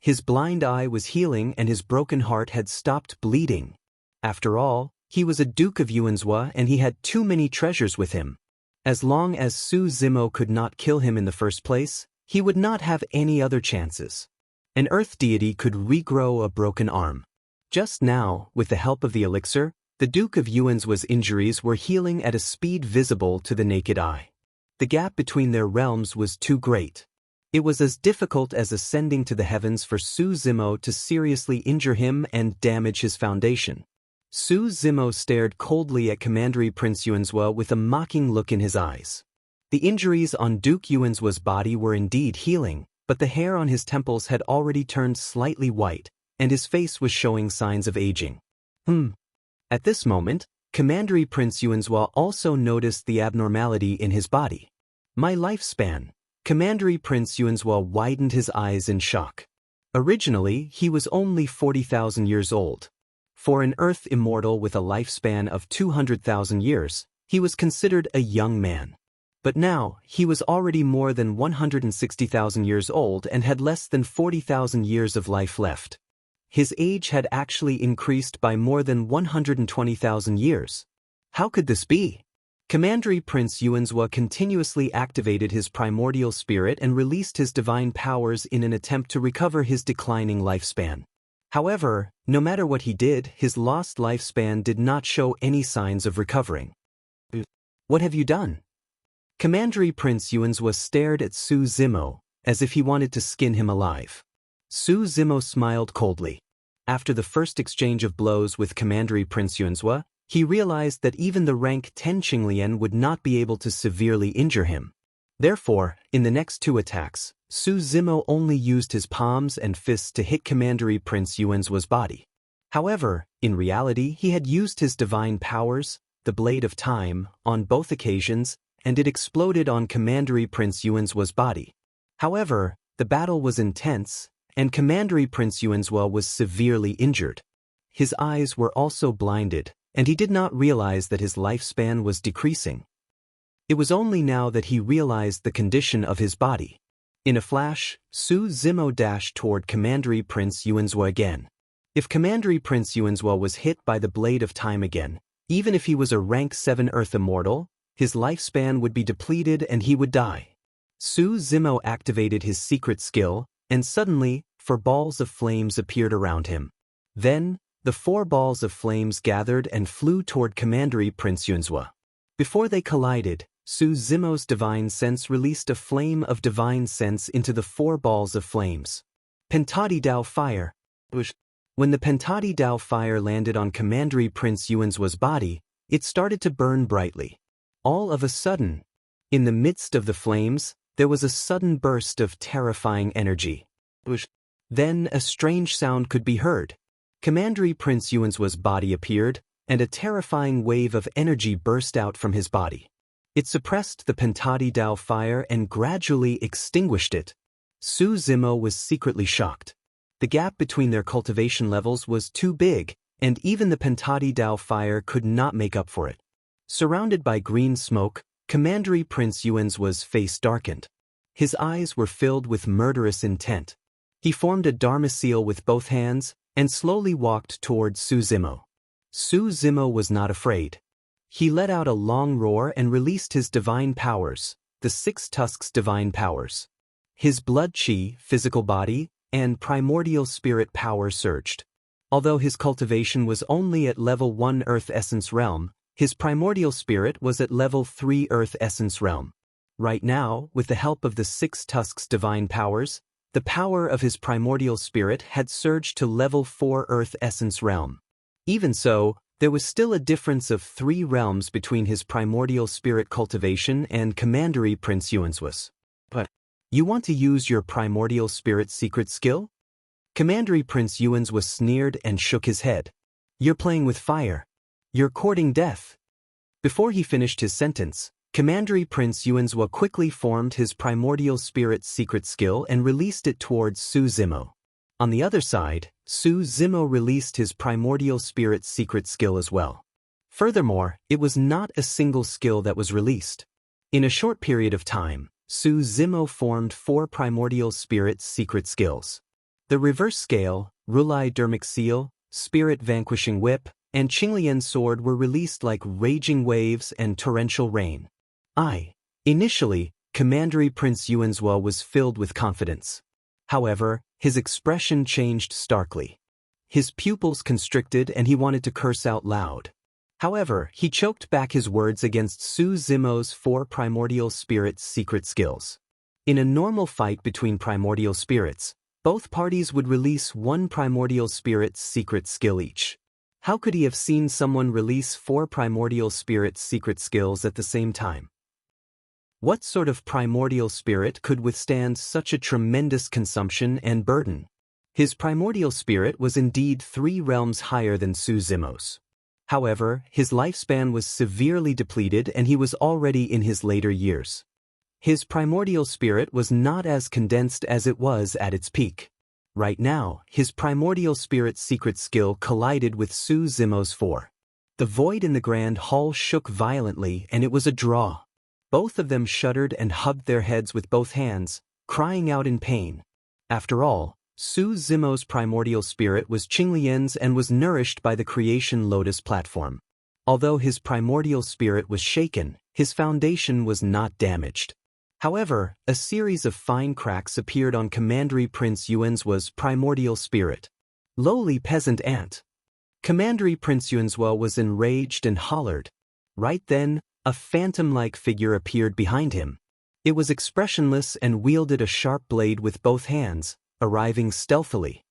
His blind eye was healing and his broken heart had stopped bleeding. After all, he was a Duke of Yuan's and he had too many treasures with him. As long as Su Zimo could not kill him in the first place, he would not have any other chances. An earth deity could regrow a broken arm. Just now, with the help of the elixir, the Duke of Yuan's injuries were healing at a speed visible to the naked eye. The gap between their realms was too great. It was as difficult as ascending to the heavens for Su Zimo to seriously injure him and damage his foundation. Su Zimo stared coldly at Commandery Prince Yuan's with a mocking look in his eyes. The injuries on Duke Yuan's body were indeed healing, but the hair on his temples had already turned slightly white, and his face was showing signs of aging. At this moment, Commandery Prince Yuan's also noticed the abnormality in his body. My lifespan. Commandery Prince Yuan's widened his eyes in shock. Originally, he was only 40,000 years old. For an Earth immortal with a lifespan of 200,000 years, he was considered a young man. But now, he was already more than 160,000 years old and had less than 40,000 years of life left. His age had actually increased by more than 120,000 years. How could this be? Commandery Prince Yuanzhua continuously activated his primordial spirit and released his divine powers in an attempt to recover his declining lifespan. However, no matter what he did, his lost lifespan did not show any signs of recovering. What have you done? Commandery Prince Yuanzhua stared at Su Zimo, as if he wanted to skin him alive. Su Zimo smiled coldly. After the first exchange of blows with Commandery Prince Yuanzhua, he realized that even the rank 10 Qinglian would not be able to severely injure him. Therefore, in the next 2 attacks, Su Zimo only used his palms and fists to hit Commandery Prince Yuanzhua's body. However, in reality he had used his divine powers, the Blade of Time, on both occasions, and it exploded on Commandery Prince Yuanzhua's body. However, the battle was intense, and Commandery Prince Yuanzhua was severely injured. His eyes were also blinded, and he did not realize that his lifespan was decreasing. It was only now that he realized the condition of his body. In a flash, Su Zimo dashed toward Commandery Prince Yuanzhua again. If Commandery Prince Yuanzhua was hit by the Blade of Time again, even if he was a rank 7 Earth Immortal, his lifespan would be depleted and he would die. Su Zimo activated his secret skill, and suddenly, 4 balls of flames appeared around him. Then, the 4 balls of flames gathered and flew toward Commandery Prince Yuanzhua. Before they collided, Su Zimo's divine sense released a flame of divine sense into the 4 balls of flames. Pentati Dao Fire. When the Pentati Dao Fire landed on Commandery Prince Yuanzhua's body, it started to burn brightly. All of a sudden, in the midst of the flames, there was a sudden burst of terrifying energy. Then a strange sound could be heard. Commandery Prince Yuanzhua's body appeared, and a terrifying wave of energy burst out from his body. It suppressed the Pentati Dao Fire and gradually extinguished it. Su Zimo was secretly shocked. The gap between their cultivation levels was too big, and even the Pentati Dao Fire could not make up for it. Surrounded by green smoke, Commandery Prince Yuanzhua's face darkened. His eyes were filled with murderous intent. He formed a Dharma seal with both hands, and slowly walked toward Su Zimo. Su Zimo was not afraid. He let out a long roar and released his divine powers, the 6 tusks divine powers. His blood chi, physical body, and primordial spirit power surged. Although his cultivation was only at level 1 Earth Essence Realm, his primordial spirit was at level 3 Earth Essence Realm. Right now, with the help of the 6 tusks divine powers, the power of his primordial spirit had surged to level 4 Earth Essence Realm. Even so, there was still a difference of 3 realms between his primordial spirit cultivation and Commandery Prince Yuanzhua's. But you want to use your primordial spirit secret skill? Commandery Prince Yuanzhua sneered and shook his head. You're playing with fire. You're courting death. Before he finished his sentence, Commandery Prince Yuanzhua quickly formed his primordial spirit secret skill and released it towards Su Zimo. On the other side, Su Zimo released his primordial spirit secret skill as well. Furthermore, it was not a single skill that was released. In a short period of time, Su Zimo formed 4 primordial spirit secret skills. The reverse scale, Rulai Dermic Seal, Spirit Vanquishing Whip, and Qinglian Sword were released like raging waves and torrential rain. Initially, Commandery Prince Yuanzhua was filled with confidence. However, his expression changed starkly. His pupils constricted and he wanted to curse out loud. However, he choked back his words against Su Zimo's 4 primordial spirits secret skills. In a normal fight between primordial spirits, both parties would release 1 primordial spirit's secret skill each. How could he have seen someone release 4 primordial spirits secret skills at the same time? What sort of primordial spirit could withstand such a tremendous consumption and burden? His primordial spirit was indeed 3 realms higher than Su Zimo's. However, his lifespan was severely depleted and he was already in his later years. His primordial spirit was not as condensed as it was at its peak. Right now, his primordial spirit secret skill collided with Su Zimo's 4. The void in the grand hall shook violently and it was a draw. Both of them shuddered and hugged their heads with both hands, crying out in pain. After all, Su Zimo's primordial spirit was Qinglian's and was nourished by the creation lotus platform. Although his primordial spirit was shaken, his foundation was not damaged. However, a series of fine cracks appeared on Commandery Prince Yuan's primordial spirit. Lowly peasant ant. Commandery Prince Yuanzhua was enraged and hollered. Right then, a phantom-like figure appeared behind him. It was expressionless and wielded a sharp blade with both hands, arriving stealthily.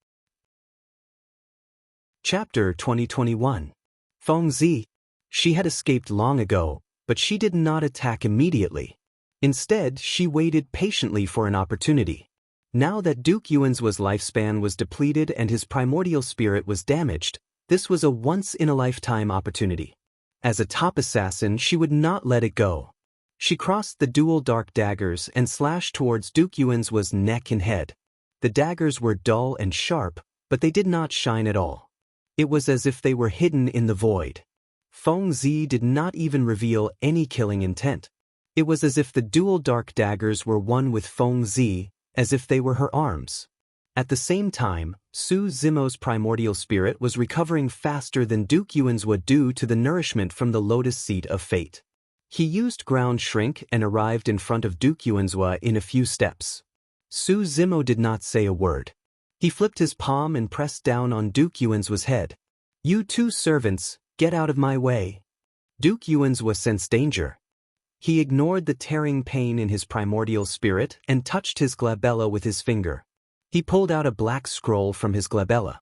Chapter 2021. Feng Zi. She had escaped long ago, but she did not attack immediately. Instead, she waited patiently for an opportunity. Now that Duke Yuan's lifespan was depleted and his primordial spirit was damaged, this was a once-in-a-lifetime opportunity. As a top assassin, she would not let it go. She crossed the dual dark daggers and slashed towards Duke Yuan's neck and head. The daggers were dull and sharp, but they did not shine at all. It was as if they were hidden in the void. Feng Zi did not even reveal any killing intent. It was as if the dual dark daggers were one with Feng Zi, as if they were her arms. At the same time, Su Zimo's primordial spirit was recovering faster than Duke Yuan's due to the nourishment from the lotus seed of fate. He used ground shrink and arrived in front of Duke Yuan's in a few steps. Su Zimo did not say a word. He flipped his palm and pressed down on Duke Yuan's head. "You two servants, get out of my way." Duke Yuan's sensed danger. He ignored the tearing pain in his primordial spirit and touched his glabella with his finger. He pulled out a black scroll from his glabella.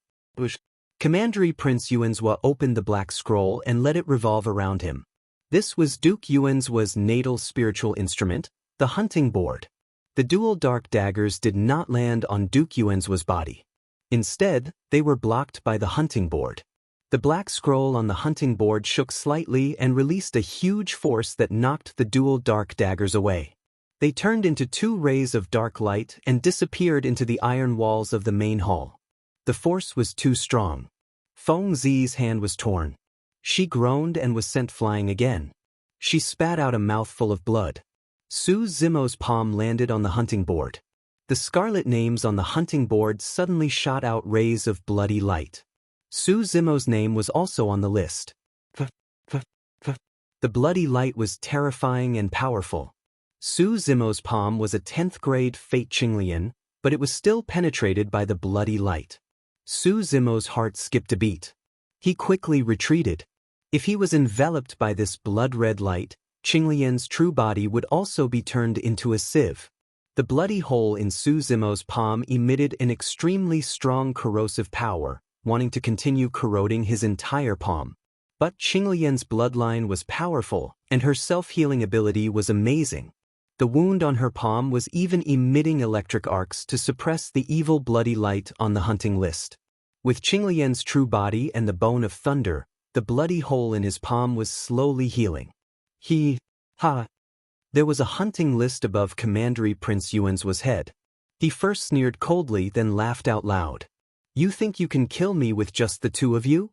Commandery Prince Yuanzhua opened the black scroll and let it revolve around him. This was Duke Yuan's natal spiritual instrument, the hunting board. The dual dark daggers did not land on Duke Yuan's body. Instead, they were blocked by the hunting board. The black scroll on the hunting board shook slightly and released a huge force that knocked the dual dark daggers away. They turned into two rays of dark light and disappeared into the iron walls of the main hall. The force was too strong. Feng Zi's hand was torn. She groaned and was sent flying again. She spat out a mouthful of blood. Su Zimo's palm landed on the hunting board. The scarlet names on the hunting board suddenly shot out rays of bloody light. Su Zimo's name was also on the list. The bloody light was terrifying and powerful. Su Zimo's palm was a 10th grade Fate Qinglian, but it was still penetrated by the bloody light. Su Zimo's heart skipped a beat. He quickly retreated. If he was enveloped by this blood-red light, Qinglian's true body would also be turned into a sieve. The bloody hole in Su Zimo's palm emitted an extremely strong corrosive power, wanting to continue corroding his entire palm. But Qinglian's bloodline was powerful, and her self-healing ability was amazing. The wound on her palm was even emitting electric arcs to suppress the evil bloody light on the hunting list. With Qinglian's true body and the bone of thunder, the bloody hole in his palm was slowly healing. There was a hunting list above Commandery Prince Yuan's head. He first sneered coldly, then laughed out loud. "You think you can kill me with just the two of you?"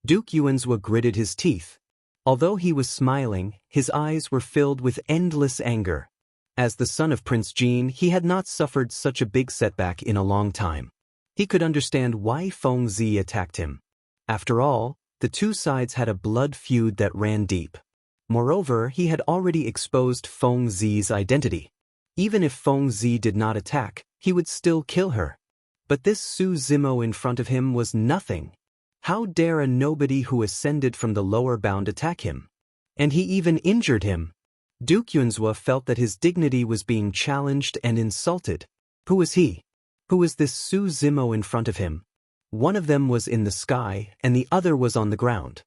Duke Yuanzhua gritted his teeth. Although he was smiling, his eyes were filled with endless anger. As the son of Prince Jin, he had not suffered such a big setback in a long time. He could understand why Feng Zi attacked him. After all, the two sides had a blood feud that ran deep. Moreover, he had already exposed Feng Zi's identity. Even if Feng Zi did not attack, he would still kill her. But this Su Zimo in front of him was nothing. How dare a nobody who ascended from the lower bound attack him? And he even injured him. Duke Yuanzhua felt that his dignity was being challenged and insulted. Who was he? Who was this Su Zimo in front of him? One of them was in the sky, and the other was on the ground.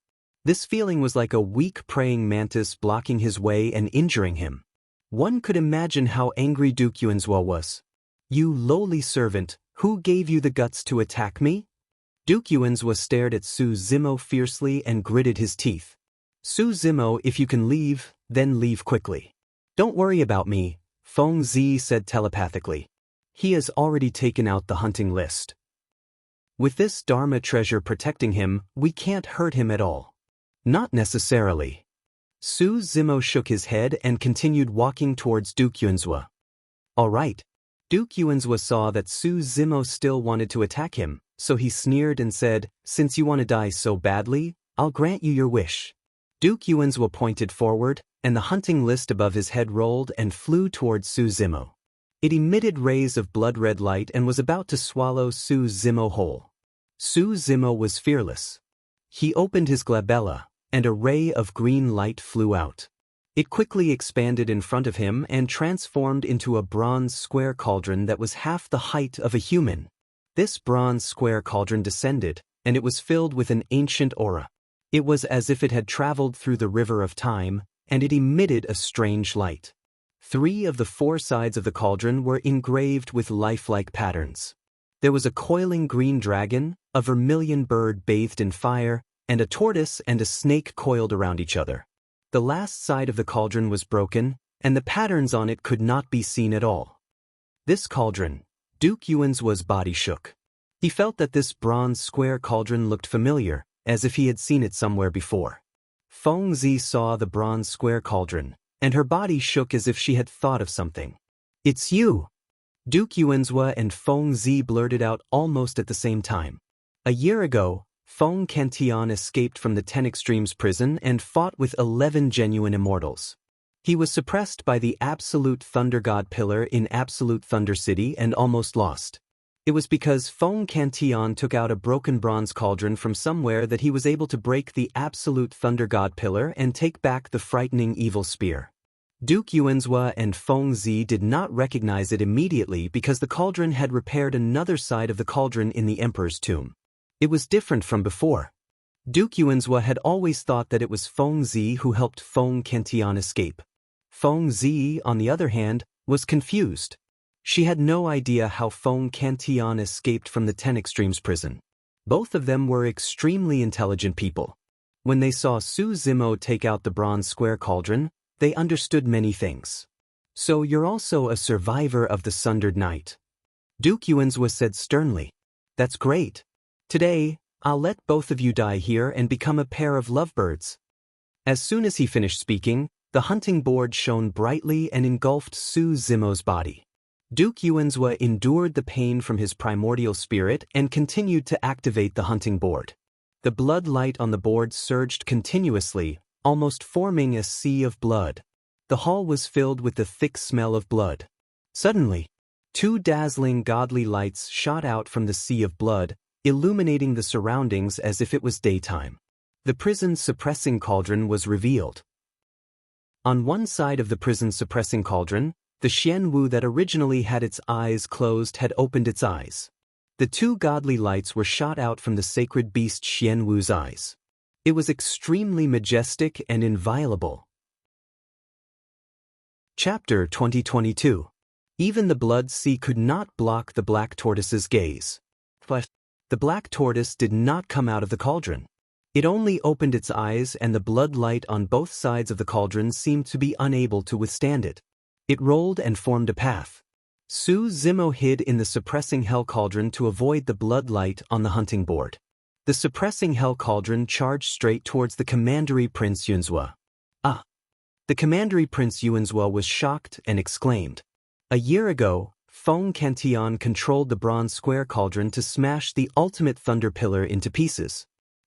This feeling was like a weak praying mantis blocking his way and injuring him. One could imagine how angry Duke Yuanzhua was. "You lowly servant, who gave you the guts to attack me?" Duke Yuanzhua stared at Su Zimo fiercely and gritted his teeth. "Su Zimo, if you can leave, then leave quickly." "Don't worry about me," Feng Zi said telepathically. "He has already taken out the hunting list. With this Dharma treasure protecting him, we can't hurt him at all." "Not necessarily." Su Zimo shook his head and continued walking towards Duke Yuanzhua. "All right. Duke Yuanzhua saw that Su Zimo still wanted to attack him, so he sneered and said, "Since you want to die so badly, I'll grant you your wish." Duke Yuanzhua pointed forward, and the hunting list above his head rolled and flew towards Su Zimo. It emitted rays of blood-red light and was about to swallow Su Zimo whole. Su Zimo was fearless. He opened his glabella, and a ray of green light flew out. It quickly expanded in front of him and transformed into a bronze square cauldron that was half the height of a human. This bronze square cauldron descended, and it was filled with an ancient aura. It was as if it had traveled through the river of time, and it emitted a strange light. 3 of the 4 sides of the cauldron were engraved with lifelike patterns. There was a coiling green dragon, a vermilion bird bathed in fire, and a tortoise and a snake coiled around each other. The last side of the cauldron was broken, and the patterns on it could not be seen at all. This cauldron, Duke Yuanzhua's body shook. He felt that this bronze square cauldron looked familiar, as if he had seen it somewhere before. Feng Zi saw the bronze square cauldron, and her body shook as if she had thought of something. "It's you!" Duke Yuanzhua and Feng Zi blurted out almost at the same time. A year ago, Feng Cantian escaped from the 10 Extremes prison and fought with 11 genuine immortals. He was suppressed by the Absolute Thunder God Pillar in Absolute Thunder City and almost lost. It was because Feng Cantian took out a broken bronze cauldron from somewhere that he was able to break the Absolute Thunder God Pillar and take back the frightening evil spear. Duke Yuanzhua and Feng Zi did not recognize it immediately because the cauldron had repaired another side of the cauldron in the Emperor's tomb. It was different from before. Duke Yuanzhua had always thought that it was Feng Zi who helped Feng Cantian escape. Feng Zi, on the other hand, was confused. She had no idea how Feng Cantian escaped from the 10 Extremes prison. Both of them were extremely intelligent people. When they saw Su Zimo take out the bronze square cauldron, they understood many things. "So you're also a survivor of the Sundered Night?" Duke Yuanzhua said sternly. "That's great. Today, I'll let both of you die here and become a pair of lovebirds." As soon as he finished speaking, the hunting board shone brightly and engulfed Su Zimo's body. Duke Yuanzhua endured the pain from his primordial spirit and continued to activate the hunting board. The blood light on the board surged continuously, almost forming a sea of blood. The hall was filled with the thick smell of blood. Suddenly, 2 dazzling godly lights shot out from the sea of blood, illuminating the surroundings as if it was daytime. The prison's suppressing cauldron was revealed. On one side of the prison's suppressing cauldron, the Xian Wu that originally had its eyes closed had opened its eyes. The 2 godly lights were shot out from the sacred beast Xian Wu's eyes. It was extremely majestic and inviolable. Chapter 2022. Even the blood sea could not block the black tortoise's gaze. But the black tortoise did not come out of the cauldron. It only opened its eyes, and the blood light on both sides of the cauldron seemed to be unable to withstand it. It rolled and formed a path. Su Zimo hid in the suppressing hell cauldron to avoid the blood light on the hunting board. The suppressing hell cauldron charged straight towards the Commandery Prince Yuanzhua. "Ah!" The Commandery Prince Yuanzhua was shocked and exclaimed. A year ago, Feng Cantian controlled the bronze square cauldron to smash the ultimate thunder pillar into pieces.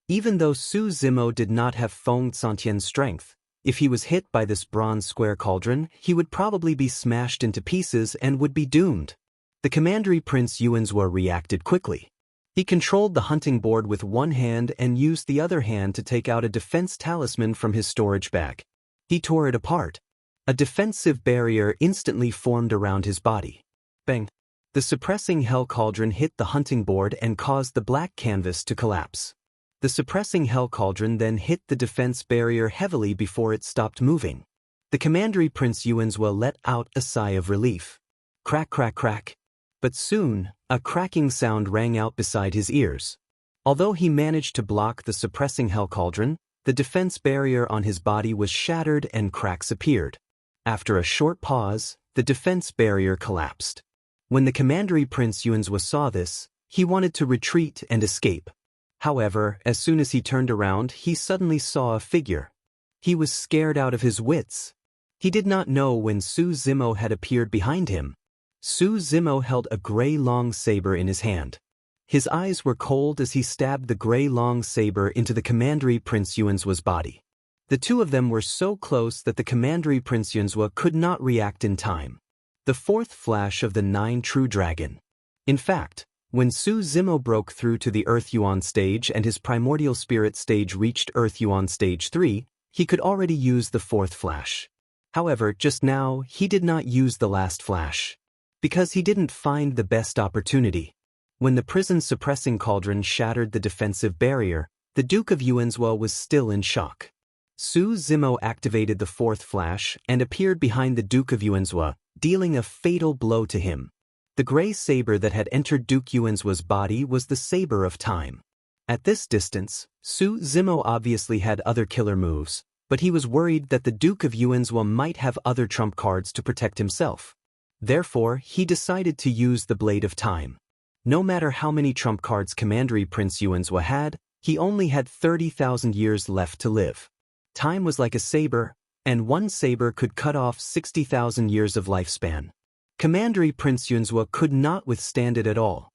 Even though Su Zimo did not have Feng Cantian's strength, if he was hit by this bronze square cauldron, he would probably be smashed into pieces and would be doomed. The Commandery Prince Yuanzhua reacted quickly. He controlled the hunting board with one hand and used the other hand to take out a defense talisman from his storage bag. He tore it apart. A defensive barrier instantly formed around his body. Bang! The suppressing hell cauldron hit the hunting board and caused the black canvas to collapse. The suppressing hell cauldron then hit the defense barrier heavily before it stopped moving. The Commandery Prince Yuanzhua let out a sigh of relief. Crack, crack, crack. But soon, a cracking sound rang out beside his ears. Although he managed to block the suppressing hell cauldron, the defense barrier on his body was shattered and cracks appeared. After a short pause, the defense barrier collapsed. When the Commandery Prince Yuanzhua saw this, he wanted to retreat and escape. However, as soon as he turned around, he suddenly saw a figure. He was scared out of his wits. He did not know when Su Zimo had appeared behind him. Su Zimo held a gray long saber in his hand. His eyes were cold as he stabbed the gray long saber into the Commandery Prince Yuanzua's body. The two of them were so close that the Commandery Prince Yuanzua could not react in time. The fourth flash of the 9 true dragon. In fact, when Su Zimo broke through to the Earth Yuan stage and his primordial spirit stage reached Earth Yuan stage 3, he could already use the fourth flash. However, just now, he did not use the last flash. Because he didn't find the best opportunity. When the prison suppressing cauldron shattered the defensive barrier, the Duke of Yuanzhou was still in shock. Su Zimo activated the fourth flash and appeared behind the Duke of Yuanzhou, dealing a fatal blow to him. The gray saber that had entered Duke Yuanzhua's body was the saber of time. At this distance, Su Zimo obviously had other killer moves, but he was worried that the Duke of Yuanzhou might have other trump cards to protect himself. Therefore, he decided to use the Blade of Time. No matter how many trump cards Commandery Prince Yuanzhou had, he only had 30,000 years left to live. Time was like a saber, and one saber could cut off 60,000 years of lifespan. Commandery Prince Yuanzhou could not withstand it at all.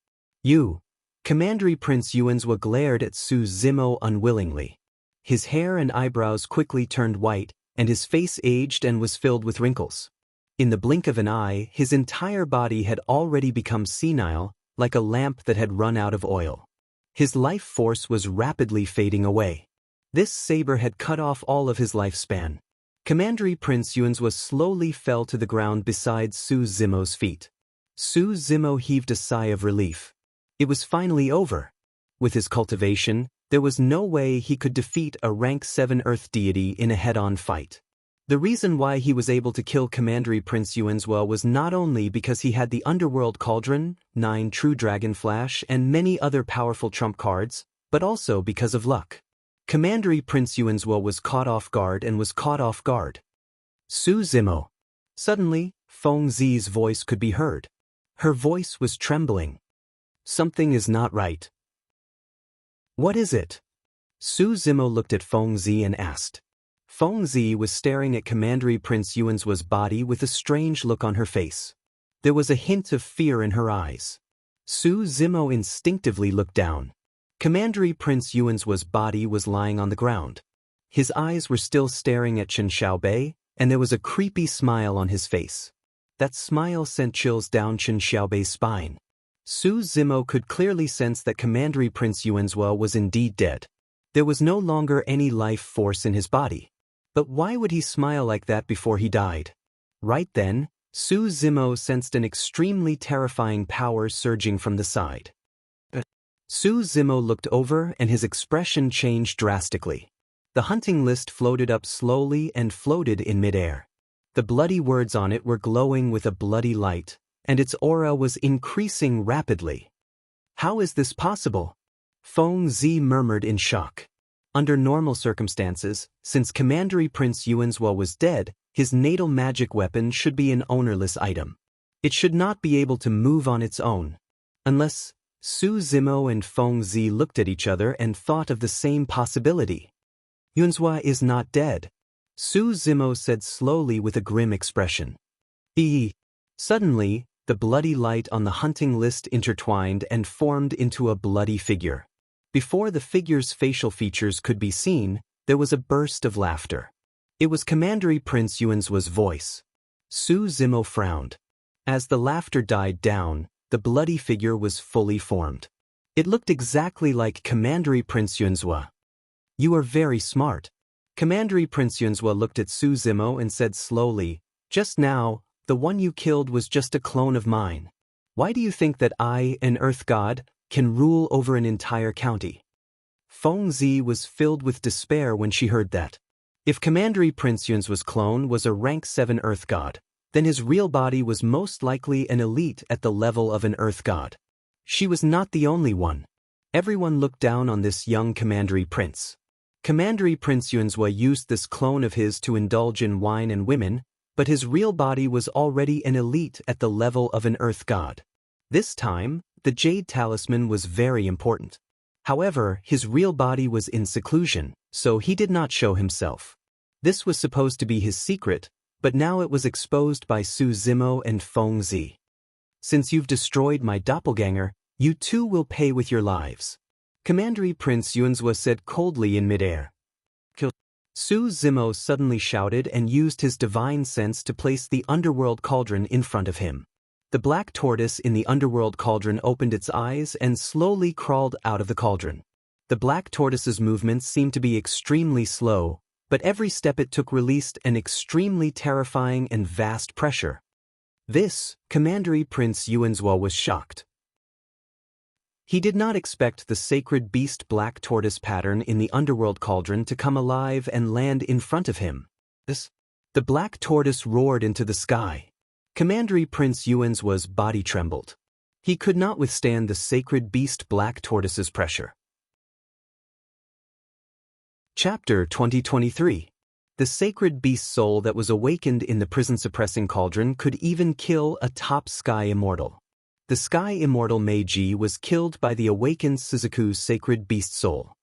Commandery Prince Yuanzhou glared at Su Zimo unwillingly. His hair and eyebrows quickly turned white, and his face aged and was filled with wrinkles. In the blink of an eye, his entire body had already become senile, like a lamp that had run out of oil. His life force was rapidly fading away. This saber had cut off all of his lifespan. Commandery Prince Yuanzhou slowly fell to the ground beside Su Zimo's feet. Su Zimo heaved a sigh of relief. It was finally over. With his cultivation, there was no way he could defeat a rank 7 Earth deity in a head-on fight. The reason why he was able to kill Commandery Prince Yuanzhou was not only because he had the Underworld Cauldron, 9 True Dragon Flash, and many other powerful trump cards, but also because of luck. Commandery Prince Yuanzhou was caught off guard and was caught off guard. Su Zimo. Suddenly, Feng Zi's voice could be heard. Her voice was trembling. Something is not right. What is it? Su Zimo looked at Feng Zi and asked. Feng Zi was staring at Commandery Prince Yuanzhua's body with a strange look on her face. There was a hint of fear in her eyes. Su Zimo instinctively looked down. Commandery Prince Yuanzhua's body was lying on the ground. His eyes were still staring at Chen Xiaobei, and there was a creepy smile on his face. That smile sent chills down Chen Xiaobei's spine. Su Zimo could clearly sense that Commandery Prince Yuanzhou was indeed dead. There was no longer any life force in his body. But why would he smile like that before he died? Right then, Su Zimo sensed an extremely terrifying power surging from the side. Su Zimo looked over and his expression changed drastically. The hunting list floated up slowly and floated in midair. The bloody words on it were glowing with a bloody light, and its aura was increasing rapidly. How is this possible? Feng Zi murmured in shock. Under normal circumstances, since Commandery Prince Yuanzhou was dead, his natal magic weapon should be an ownerless item. It should not be able to move on its own. Unless Su Zimo and Feng Zi looked at each other and thought of the same possibility. Yuanzhou is not dead, Su Zimo said slowly with a grim expression. Suddenly, the bloody light on the hunting list intertwined and formed into a bloody figure. Before the figure's facial features could be seen, there was a burst of laughter. It was Commandery Prince Yuanzhua's voice. Su Zimo frowned. As the laughter died down, the bloody figure was fully formed. It looked exactly like Commandery Prince Yuanzhou. You are very smart. Commandery Prince Yuanzhou looked at Su Zimo and said slowly, just now, the one you killed was just a clone of mine. Why do you think that I, an Earth God, can rule over an entire county? Feng Zi was filled with despair when she heard that. If Commandery Prince Yuanzhua's clone was a rank 7 Earth God, then his real body was most likely an elite at the level of an Earth God. She was not the only one. Everyone looked down on this young Commandery Prince. Commandery Prince Yuanzhou used this clone of his to indulge in wine and women, but his real body was already an elite at the level of an Earth God. This time, the Jade Talisman was very important. However, his real body was in seclusion, so he did not show himself. This was supposed to be his secret, but now it was exposed by Su Zimo and Feng Zi. Since you've destroyed my doppelganger, you too will pay with your lives. Commander Prince Yuanzhua said coldly in midair. Kill. Su Zimo suddenly shouted and used his divine sense to place the underworld cauldron in front of him. The black tortoise in the underworld cauldron opened its eyes and slowly crawled out of the cauldron. The black tortoise's movements seemed to be extremely slow, but every step it took released an extremely terrifying and vast pressure. This, Commander Prince Yuanzhua was shocked. He did not expect the sacred beast black tortoise pattern in the underworld cauldron to come alive and land in front of him. The black tortoise roared into the sky. Commander Prince Yuanzhua's body trembled. He could not withstand the sacred beast black tortoise's pressure. Chapter 2023. The sacred beast soul that was awakened in the prison-suppressing cauldron could even kill a top sky immortal. The sky immortal Meiji was killed by the awakened Suzaku's sacred beast soul.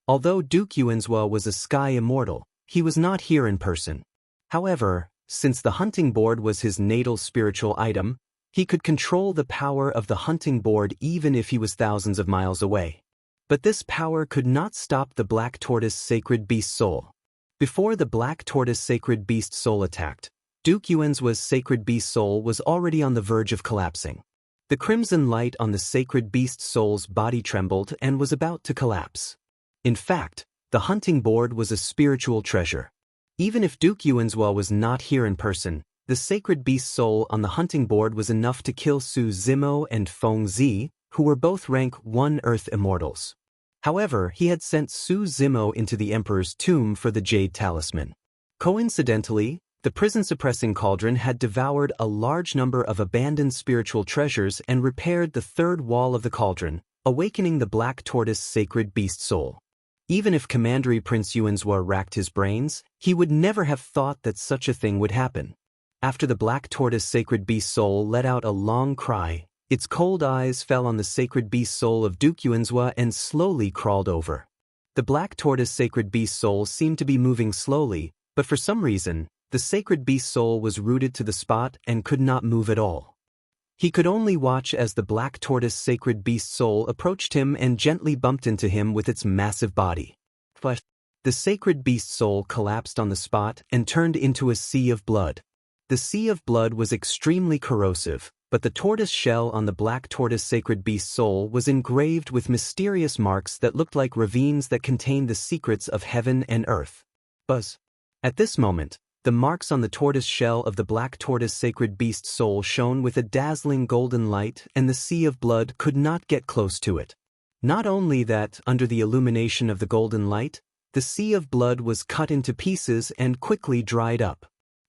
Although Duke Yuanzhua was a sky immortal, he was not here in person. However, since the hunting board was his natal spiritual item, he could control the power of the hunting board even if he was thousands of miles away. But this power could not stop the black tortoise sacred beast soul. Before the black tortoise sacred beast soul attacked, Duke Yuanzhua's sacred beast soul was already on the verge of collapsing. The crimson light on the sacred beast soul's body trembled and was about to collapse. In fact, the hunting board was a spiritual treasure. Even if Duke Yuanzhua was not here in person, the sacred beast soul on the hunting board was enough to kill Su Zimo and Feng Zi, who were both rank 1 Earth immortals. However, he had sent Su Zimo into the Emperor's tomb for the Jade Talisman. Coincidentally, the prison-suppressing cauldron had devoured a large number of abandoned spiritual treasures and repaired the third wall of the cauldron, awakening the black tortoise sacred beast soul. Even if Commander Prince Yuanzhua racked his brains, he would never have thought that such a thing would happen. After the black tortoise sacred beast soul let out a long cry, its cold eyes fell on the sacred beast soul of Duke Yuanzhua and slowly crawled over. The black tortoise sacred beast soul seemed to be moving slowly, but for some reason, the sacred beast soul was rooted to the spot and could not move at all. He could only watch as the black tortoise sacred beast soul approached him and gently bumped into him with its massive body. The sacred beast soul collapsed on the spot and turned into a sea of blood. The sea of blood was extremely corrosive, but the tortoise shell on the black tortoise sacred beast soul was engraved with mysterious marks that looked like ravines that contained the secrets of heaven and earth. Buzz. At this moment, the marks on the tortoise shell of the black tortoise sacred beast soul shone with a dazzling golden light, and the sea of blood could not get close to it. Not only that, under the illumination of the golden light, the sea of blood was cut into pieces and quickly dried up.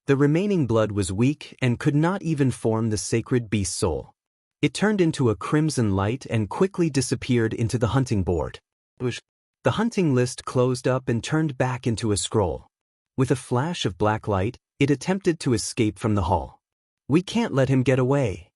The remaining blood was weak and could not even form the sacred beast soul. It turned into a crimson light and quickly disappeared into the hunting board. The hunting list closed up and turned back into a scroll. With a flash of black light, it attempted to escape from the hall. We can't let him get away.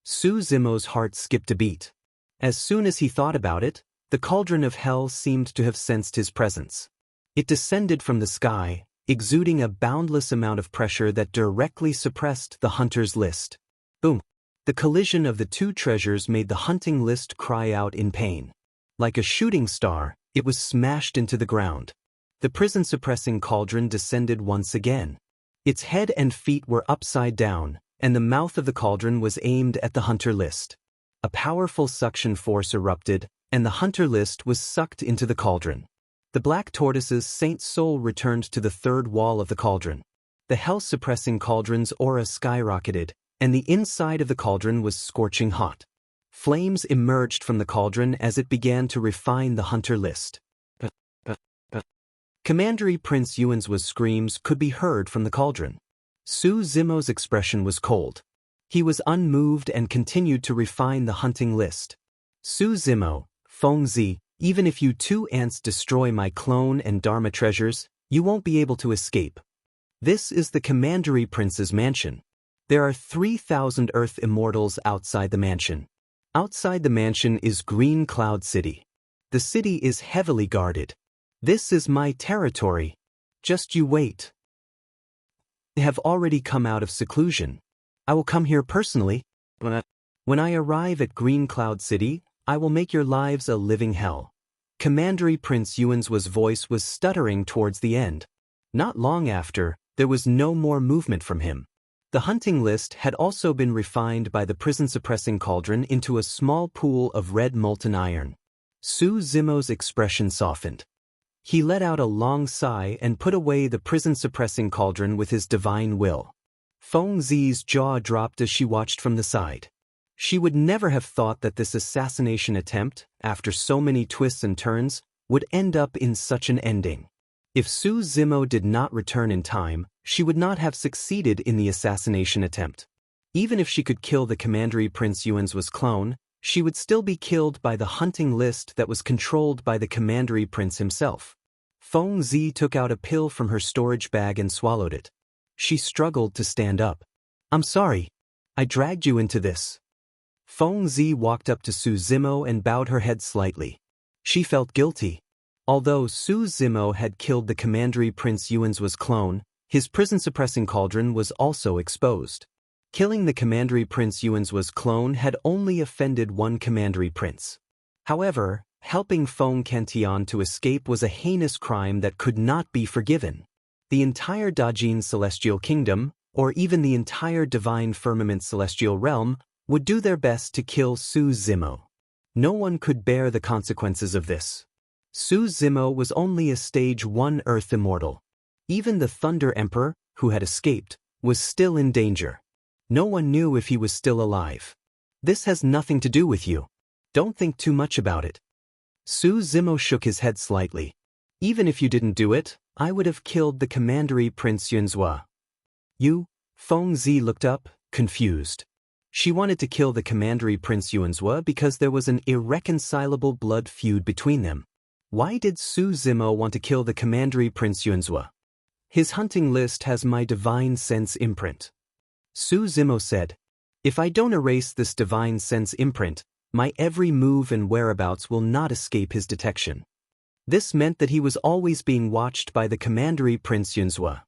Su Zimo's heart skipped a beat. As soon as he thought about it, the cauldron of hell seemed to have sensed his presence. It descended from the sky, exuding a boundless amount of pressure that directly suppressed the hunter's list. Boom! The collision of the two treasures made the hunting list cry out in pain. Like a shooting star, it was smashed into the ground. The prison-suppressing cauldron descended once again. Its head and feet were upside down, and the mouth of the cauldron was aimed at the hunter list. A powerful suction force erupted, and the hunter list was sucked into the cauldron. The black tortoise's saint soul returned to the third wall of the cauldron. The hell-suppressing cauldron's aura skyrocketed, and the inside of the cauldron was scorching hot. Flames emerged from the cauldron as it began to refine the hunter list. Commander Prince Yuanzhua's screams could be heard from the cauldron. Su Zimo's expression was cold. He was unmoved and continued to refine the hunting list. Su Zimo, Feng Zi, even if you two ants destroy my clone and Dharma treasures, you won't be able to escape. This is the Commander Prince's mansion. There are 3,000 Earth immortals outside the mansion. Outside the mansion is Green Cloud City. The city is heavily guarded. This is my territory. Just you wait. I have already come out of seclusion. I will come here personally. When I arrive at Green Cloud City, I will make your lives a living hell. Commandery Prince Yuan's voice was stuttering towards the end. Not long after, there was no more movement from him. The hunting list had also been refined by the prison-suppressing cauldron into a small pool of red molten iron. Su Zimo's expression softened. He let out a long sigh and put away the prison-suppressing cauldron with his divine will. Feng Zi's jaw dropped as she watched from the side. She would never have thought that this assassination attempt, after so many twists and turns, would end up in such an ending. If Su Zimo did not return in time, she would not have succeeded in the assassination attempt. Even if she could kill the Commandery Prince Yuan's clone, she would still be killed by the hunting list that was controlled by the Commandery Prince himself. Feng Zi took out a pill from her storage bag and swallowed it. She struggled to stand up. I'm sorry. I dragged you into this. Feng Zi walked up to Su Zimo and bowed her head slightly. She felt guilty. Although Su Zimo had killed the Commandery Prince Yuan's clone, his prison-suppressing cauldron was also exposed. Killing the Commandery Prince Yuan's clone had only offended one Commandery Prince. However, helping Feng Cantian to escape was a heinous crime that could not be forgiven. The entire Dajin Celestial Kingdom, or even the entire Divine Firmament Celestial Realm, would do their best to kill Su Zimo. No one could bear the consequences of this. Su Zimo was only a Stage 1 Earth Immortal. Even the Thunder Emperor, who had escaped, was still in danger. No one knew if he was still alive. This has nothing to do with you. Don't think too much about it. Su Zimo shook his head slightly. Even if you didn't do it, I would have killed the Commandery Prince Yunzhua. You? Feng Zi looked up, confused. She wanted to kill the Commandery Prince Yunzhua because there was an irreconcilable blood feud between them. Why did Su Zimo want to kill the Commandery Prince Yunzhua? His hunting list has my divine sense imprint. Su Zimo said, if I don't erase this divine sense imprint, my every move and whereabouts will not escape his detection. This meant that he was always being watched by the Commandery Prince Yunzhua.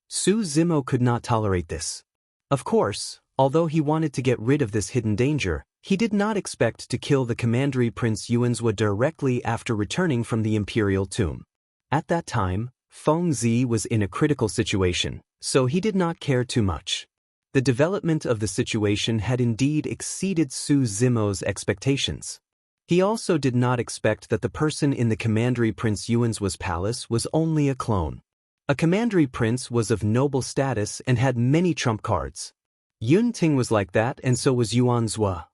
Su Zimo could not tolerate this. Of course, although he wanted to get rid of this hidden danger, he did not expect to kill the Commandery Prince Yunzhua directly after returning from the Imperial Tomb. At that time, Feng Zi was in a critical situation, so he did not care too much. The development of the situation had indeed exceeded Su Zimo's expectations. He also did not expect that the person in the Commandery Prince Yuan's palace was only a clone. A Commandery Prince was of noble status and had many trump cards. Yun Ting was like that, and so was Yuan Zhua.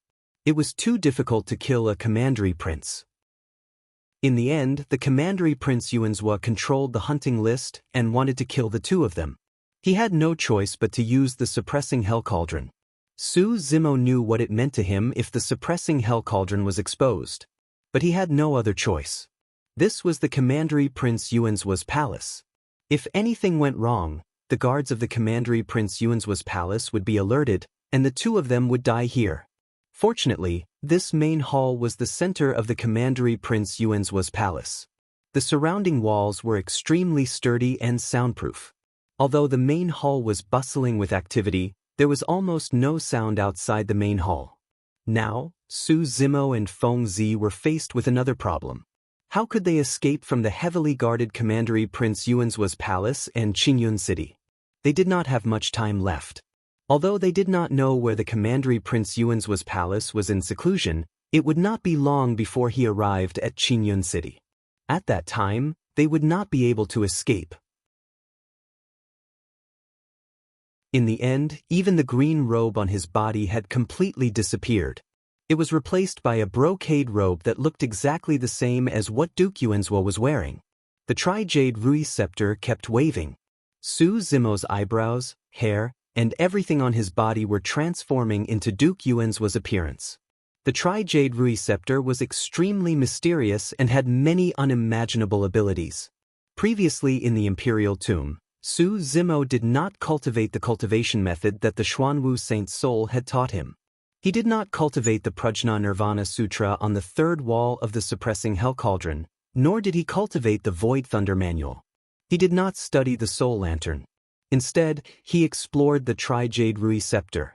It was too difficult to kill a Commandery Prince. In the end, the Commandery Prince Yuanzhua controlled the hunting list and wanted to kill the two of them. He had no choice but to use the suppressing hell cauldron. Su Zimo knew what it meant to him if the suppressing hell cauldron was exposed. But he had no other choice. This was the Commandery Prince Yuanzhua's palace. If anything went wrong, the guards of the Commandery Prince Yuanzhua's palace would be alerted, and the two of them would die here. Fortunately, this main hall was the center of the Commandery Prince Yuanzhua's palace. The surrounding walls were extremely sturdy and soundproof. Although the main hall was bustling with activity, there was almost no sound outside the main hall. Now, Su Zimo and Feng Zi were faced with another problem. How could they escape from the heavily guarded Commandery Prince Yuanzhua's palace and Qingyun City? They did not have much time left. Although they did not know where the Commandery Prince Yuanzhua's palace was in seclusion, it would not be long before he arrived at Qingyun City. At that time, they would not be able to escape. In the end, even the green robe on his body had completely disappeared. It was replaced by a brocade robe that looked exactly the same as what Duke Yuanzhua was wearing. The tri-jade Rui scepter kept waving. Su Zimo's eyebrows, hair, and everything on his body were transforming into Duke Yuanzhua's appearance. The tri-jade Rui scepter was extremely mysterious and had many unimaginable abilities. Previously in the Imperial Tomb, Su Zimo did not cultivate the cultivation method that the Xuanwu Saint Soul had taught him. He did not cultivate the Prajna Nirvana Sutra on the third wall of the suppressing hell cauldron, nor did he cultivate the Void Thunder Manual. He did not study the Soul Lantern. Instead, he explored the tri-jade Rui scepter.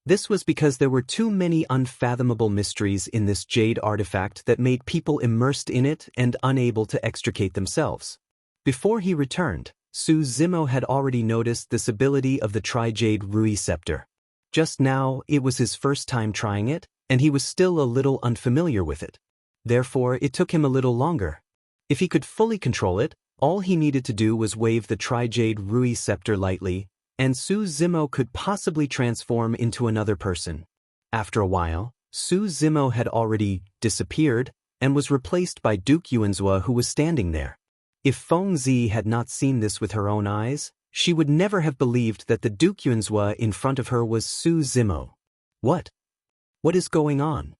This was because there were too many unfathomable mysteries in this jade artifact that made people immersed in it and unable to extricate themselves. Before he returned, Su Zimo had already noticed this ability of the Tri-Jade Rui Scepter. Just now, it was his first time trying it, and he was still a little unfamiliar with it. Therefore, it took him a little longer. If he could fully control it, all he needed to do was wave the Tri-Jade Rui Scepter lightly, and Su Zimo could possibly transform into another person. After a while, Su Zimo had already disappeared and was replaced by Duke Yuanzhua, who was standing there. If Feng Zi had not seen this with her own eyes, she would never have believed that the Duke Yuanzhua in front of her was Su Zimo. What? What is going on?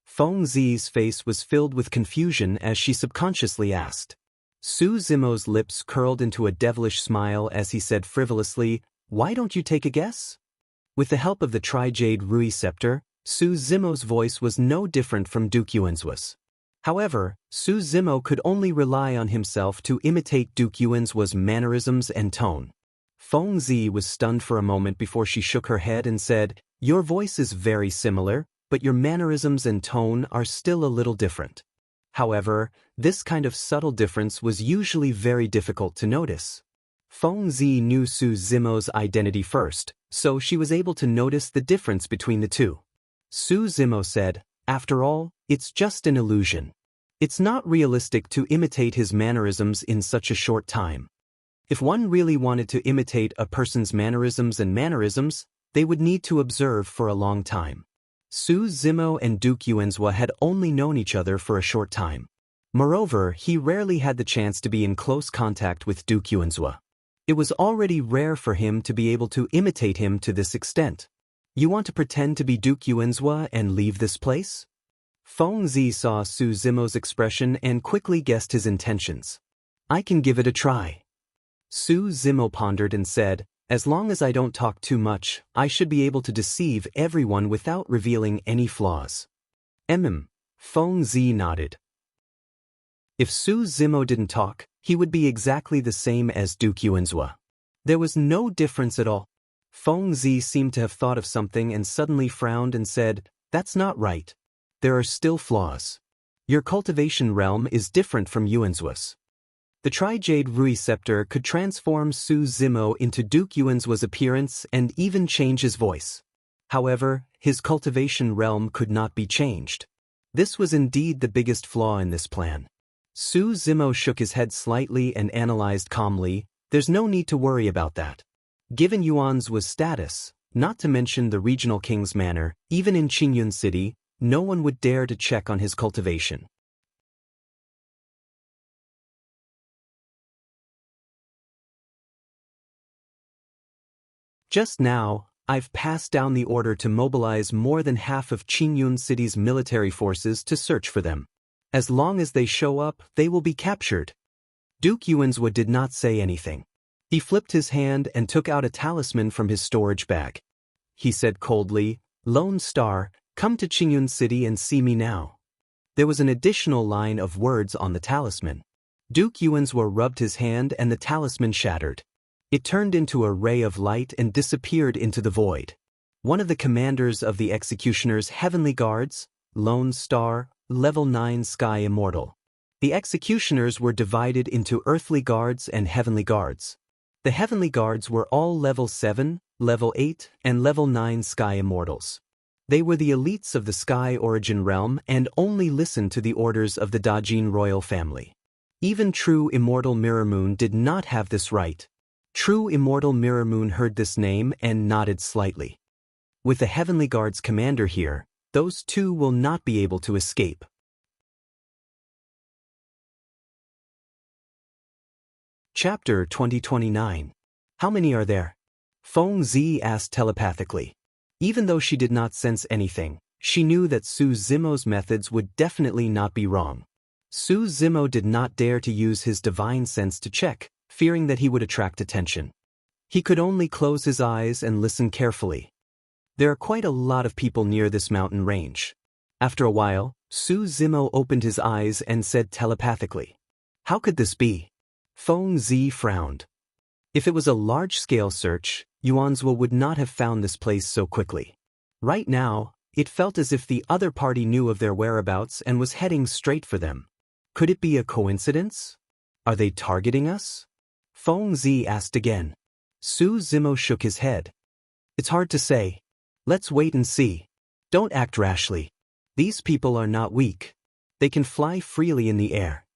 Feng Zi's face was filled with confusion as she subconsciously asked. Su Zimo's lips curled into a devilish smile as he said frivolously, "Why don't you take a guess?" With the help of the Tri-Jade Rui Scepter, Su Zimo's voice was no different from Duke Yuanzhua's. However, Su Zimo could only rely on himself to imitate Duke Yuanzhua's mannerisms and tone. Feng Zi was stunned for a moment before she shook her head and said, "Your voice is very similar, but your mannerisms and tone are still a little different." However, this kind of subtle difference was usually very difficult to notice. Feng Zi knew Su Zimo's identity first, so she was able to notice the difference between the two. Su Zimo said, "After all, it's just an illusion. It's not realistic to imitate his mannerisms in such a short time. If one really wanted to imitate a person's mannerisms, they would need to observe for a long time." Su Zimo and Duke Yuanzhua had only known each other for a short time. Moreover, he rarely had the chance to be in close contact with Duke Yuanzhua. It was already rare for him to be able to imitate him to this extent. "You want to pretend to be Duke Yuanzhua and leave this place?" Feng Zi saw Su Zimo's expression and quickly guessed his intentions. "I can give it a try." Su Zimo pondered and said, "As long as I don't talk too much, I should be able to deceive everyone without revealing any flaws." Feng Zi nodded. If Su Zimo didn't talk, he would be exactly the same as Duke Yuanzhua. There was no difference at all. Feng Zi seemed to have thought of something and suddenly frowned and said, "That's not right. There are still flaws. Your cultivation realm is different from Yuanzhua's." The Tri-Jade Rui Scepter could transform Su Zimo into Duke Yuanzhua's appearance and even change his voice. However, his cultivation realm could not be changed. This was indeed the biggest flaw in this plan. Su Zimo shook his head slightly and analyzed calmly, "There's no need to worry about that. Given Yuanzhua's status, not to mention the regional king's manor, even in Qingyun City, no one would dare to check on his cultivation." Just now, I've passed down the order to mobilize more than half of Qingyun City's military forces to search for them. As long as they show up, they will be captured. Duke Yuanzhua did not say anything. He flipped his hand and took out a talisman from his storage bag. He said coldly, "Lone Star, come to Qingyun City and see me now." There was an additional line of words on the talisman. Duke Yuanzhua rubbed his hand and the talisman shattered. It turned into a ray of light and disappeared into the void. One of the commanders of the Executioner's Heavenly Guards, Lone Star, Level 9 Sky Immortal. The Executioners were divided into Earthly Guards and Heavenly Guards. The Heavenly Guards were all Level 7, Level 8, and Level 9 Sky Immortals. They were the elites of the Sky Origin realm and only listened to the orders of the Dajin royal family. Even True Immortal Mirror Moon did not have this right. True Immortal Mirror Moon heard this name and nodded slightly. With the Heavenly Guard's commander here, those two will not be able to escape. Chapter 2029. How many are there? Feng Zi asked telepathically. Even though she did not sense anything, she knew that Su Zimo's methods would definitely not be wrong. Su Zimo did not dare to use his divine sense to check, fearing that he would attract attention. He could only close his eyes and listen carefully. There are quite a lot of people near this mountain range. After a while, Su Zimo opened his eyes and said telepathically, "How could this be?" Feng Zi frowned. If it was a large-scale search, Yuanzhua would not have found this place so quickly. Right now, it felt as if the other party knew of their whereabouts and was heading straight for them. Could it be a coincidence? Are they targeting us? Feng Zi asked again. Su Zimo shook his head. It's hard to say. Let's wait and see. Don't act rashly. These people are not weak. They can fly freely in the air.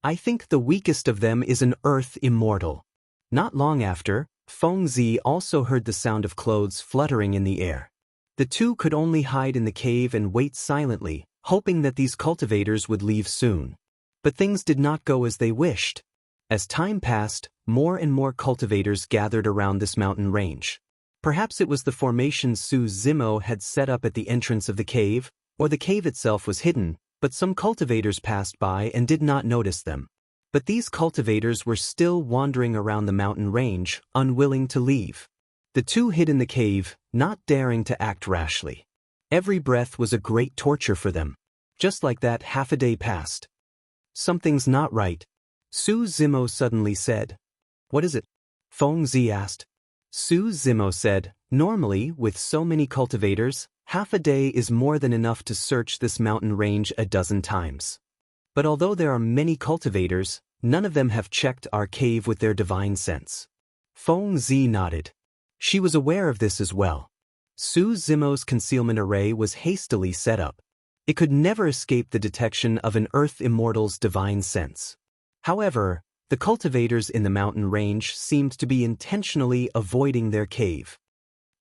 I think the weakest of them is an earth immortal. Not long after, Feng Zi also heard the sound of clothes fluttering in the air. The two could only hide in the cave and wait silently, hoping that these cultivators would leave soon. But things did not go as they wished. As time passed, more and more cultivators gathered around this mountain range. Perhaps it was the formation Su Zimo had set up at the entrance of the cave, or the cave itself was hidden, but some cultivators passed by and did not notice them. But these cultivators were still wandering around the mountain range, unwilling to leave. The two hid in the cave, not daring to act rashly. Every breath was a great torture for them. Just like that, half a day passed. Something's not right, Su Zimo suddenly said. What is it? Feng Zi asked. Su Zimo said, normally, with so many cultivators, half a day is more than enough to search this mountain range a dozen times. But although there are many cultivators, none of them have checked our cave with their divine sense. Feng Zi nodded. She was aware of this as well. Su Zimo's concealment array was hastily set up. It could never escape the detection of an earth immortal's divine sense. However, the cultivators in the mountain range seemed to be intentionally avoiding their cave.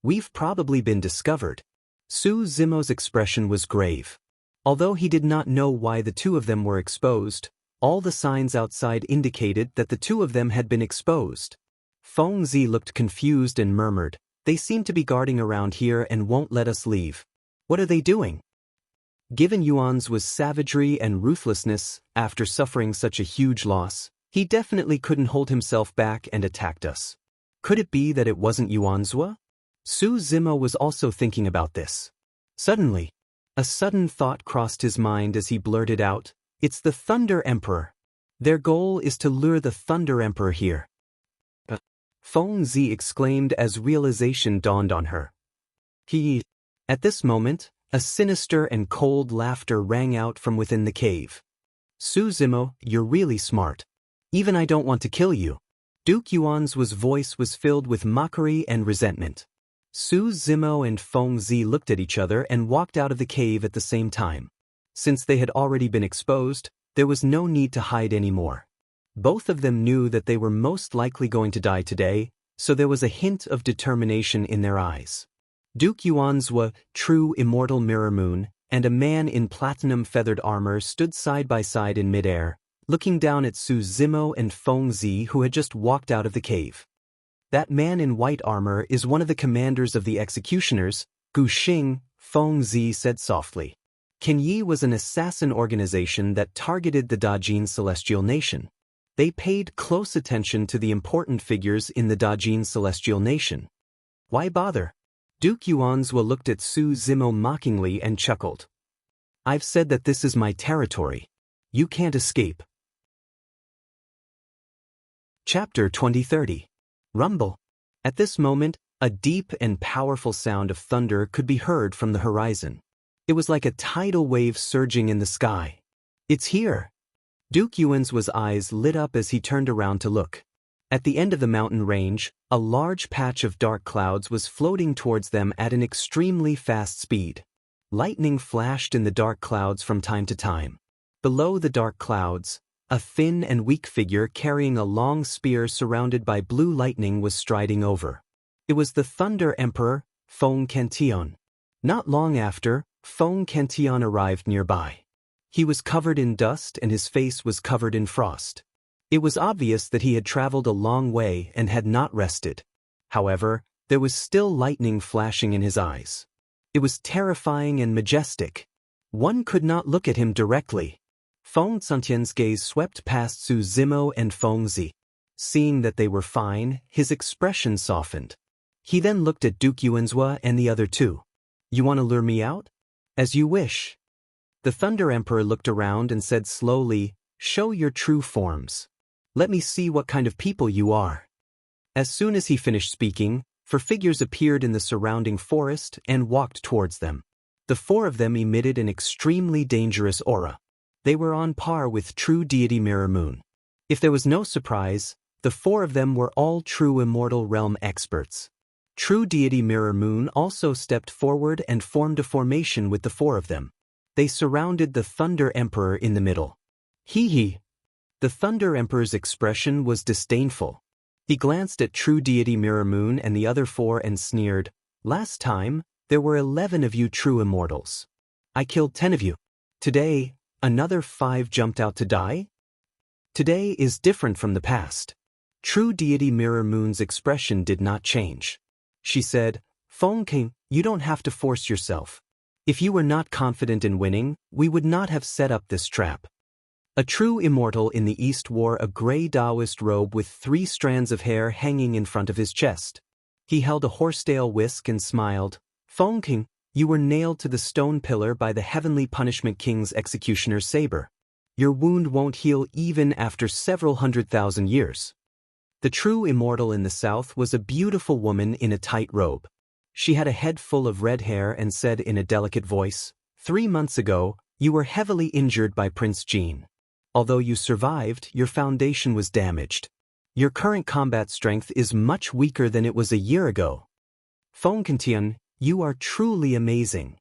We've probably been discovered. Su Zimo's expression was grave. Although he did not know why the two of them were exposed, all the signs outside indicated that the two of them had been exposed. Feng Zi looked confused and murmured, "They seem to be guarding around here and won't let us leave. What are they doing?" Given Yuan's was savagery and ruthlessness, after suffering such a huge loss, he definitely couldn't hold himself back and attacked us. Could it be that it wasn't Yuanzhua? Su Zimo was also thinking about this. Suddenly, a sudden thought crossed his mind as he blurted out, "It's the Thunder Emperor. Their goal is to lure the Thunder Emperor here." Feng Zi exclaimed as realization dawned on her. At this moment, a sinister and cold laughter rang out from within the cave. "Su Zimo, you're really smart. Even I don't want to kill you." Duke Yuan's voice was filled with mockery and resentment. Su Zimo and Feng Zi looked at each other and walked out of the cave at the same time. Since they had already been exposed, there was no need to hide anymore. Both of them knew that they were most likely going to die today, so there was a hint of determination in their eyes. Duke Yuan's true immortal mirror moon, and a man in platinum feathered armor stood side by side in midair, looking down at Su Zimo and Feng Zi, who had just walked out of the cave. "That man in white armor is one of the commanders of the executioners, Gu Xing," Feng Zi said softly. Kenyi was an assassin organization that targeted the Dajin Celestial Nation. They paid close attention to the important figures in the Dajin Celestial Nation. Why bother? Duke Yuanzhua looked at Su Zimo mockingly and chuckled. "I've said that this is my territory. You can't escape." Chapter 2030. Rumble. At this moment, a deep and powerful sound of thunder could be heard from the horizon. It was like a tidal wave surging in the sky. "It's here." Duke Yuan's eyes lit up as he turned around to look. At the end of the mountain range, a large patch of dark clouds was floating towards them at an extremely fast speed. Lightning flashed in the dark clouds from time to time. Below the dark clouds, a thin and weak figure carrying a long spear surrounded by blue lightning was striding over. It was the Thunder Emperor, Feng Cantion. Not long after, Feng Cantion arrived nearby. He was covered in dust and his face was covered in frost. It was obvious that he had traveled a long way and had not rested. However, there was still lightning flashing in his eyes. It was terrifying and majestic. One could not look at him directly. Feng Cantion's gaze swept past Su Zimo and Feng Zi. Seeing that they were fine, his expression softened. He then looked at Duke Yuanzhua and the other two. "You want to lure me out?" "As you wish." The Thunder Emperor looked around and said slowly, "Show your true forms. Let me see what kind of people you are." As soon as he finished speaking, for figures appeared in the surrounding forest and walked towards them. The four of them emitted an extremely dangerous aura. They were on par with true deity Mirror Moon. If there was no surprise, the four of them were all true immortal realm experts. True deity Mirror Moon also stepped forward and formed a formation with the four of them. They surrounded the Thunder Emperor in the middle. Hee. The Thunder Emperor's expression was disdainful. He glanced at true deity Mirror Moon and the other four and sneered, "Last time, there were 11 of you true immortals. I killed 10 of you. Today, another 5 jumped out to die? Today is different from the past." True deity Mirror Moon's expression did not change. She said, "Feng King, you don't have to force yourself. If you were not confident in winning, we would not have set up this trap." A true immortal in the east wore a gray Taoist robe with 3 strands of hair hanging in front of his chest. He held a horsetail whisk and smiled. "Feng King, you were nailed to the stone pillar by the Heavenly Punishment King's executioner's saber. Your wound won't heal even after several 100,000 years." The true immortal in the south was a beautiful woman in a tight robe. She had a head full of red hair and said in a delicate voice, "3 months ago, you were heavily injured by Prince Jean. Although you survived, your foundation was damaged. Your current combat strength is much weaker than it was a year ago. Feng Qintian, you are truly amazing."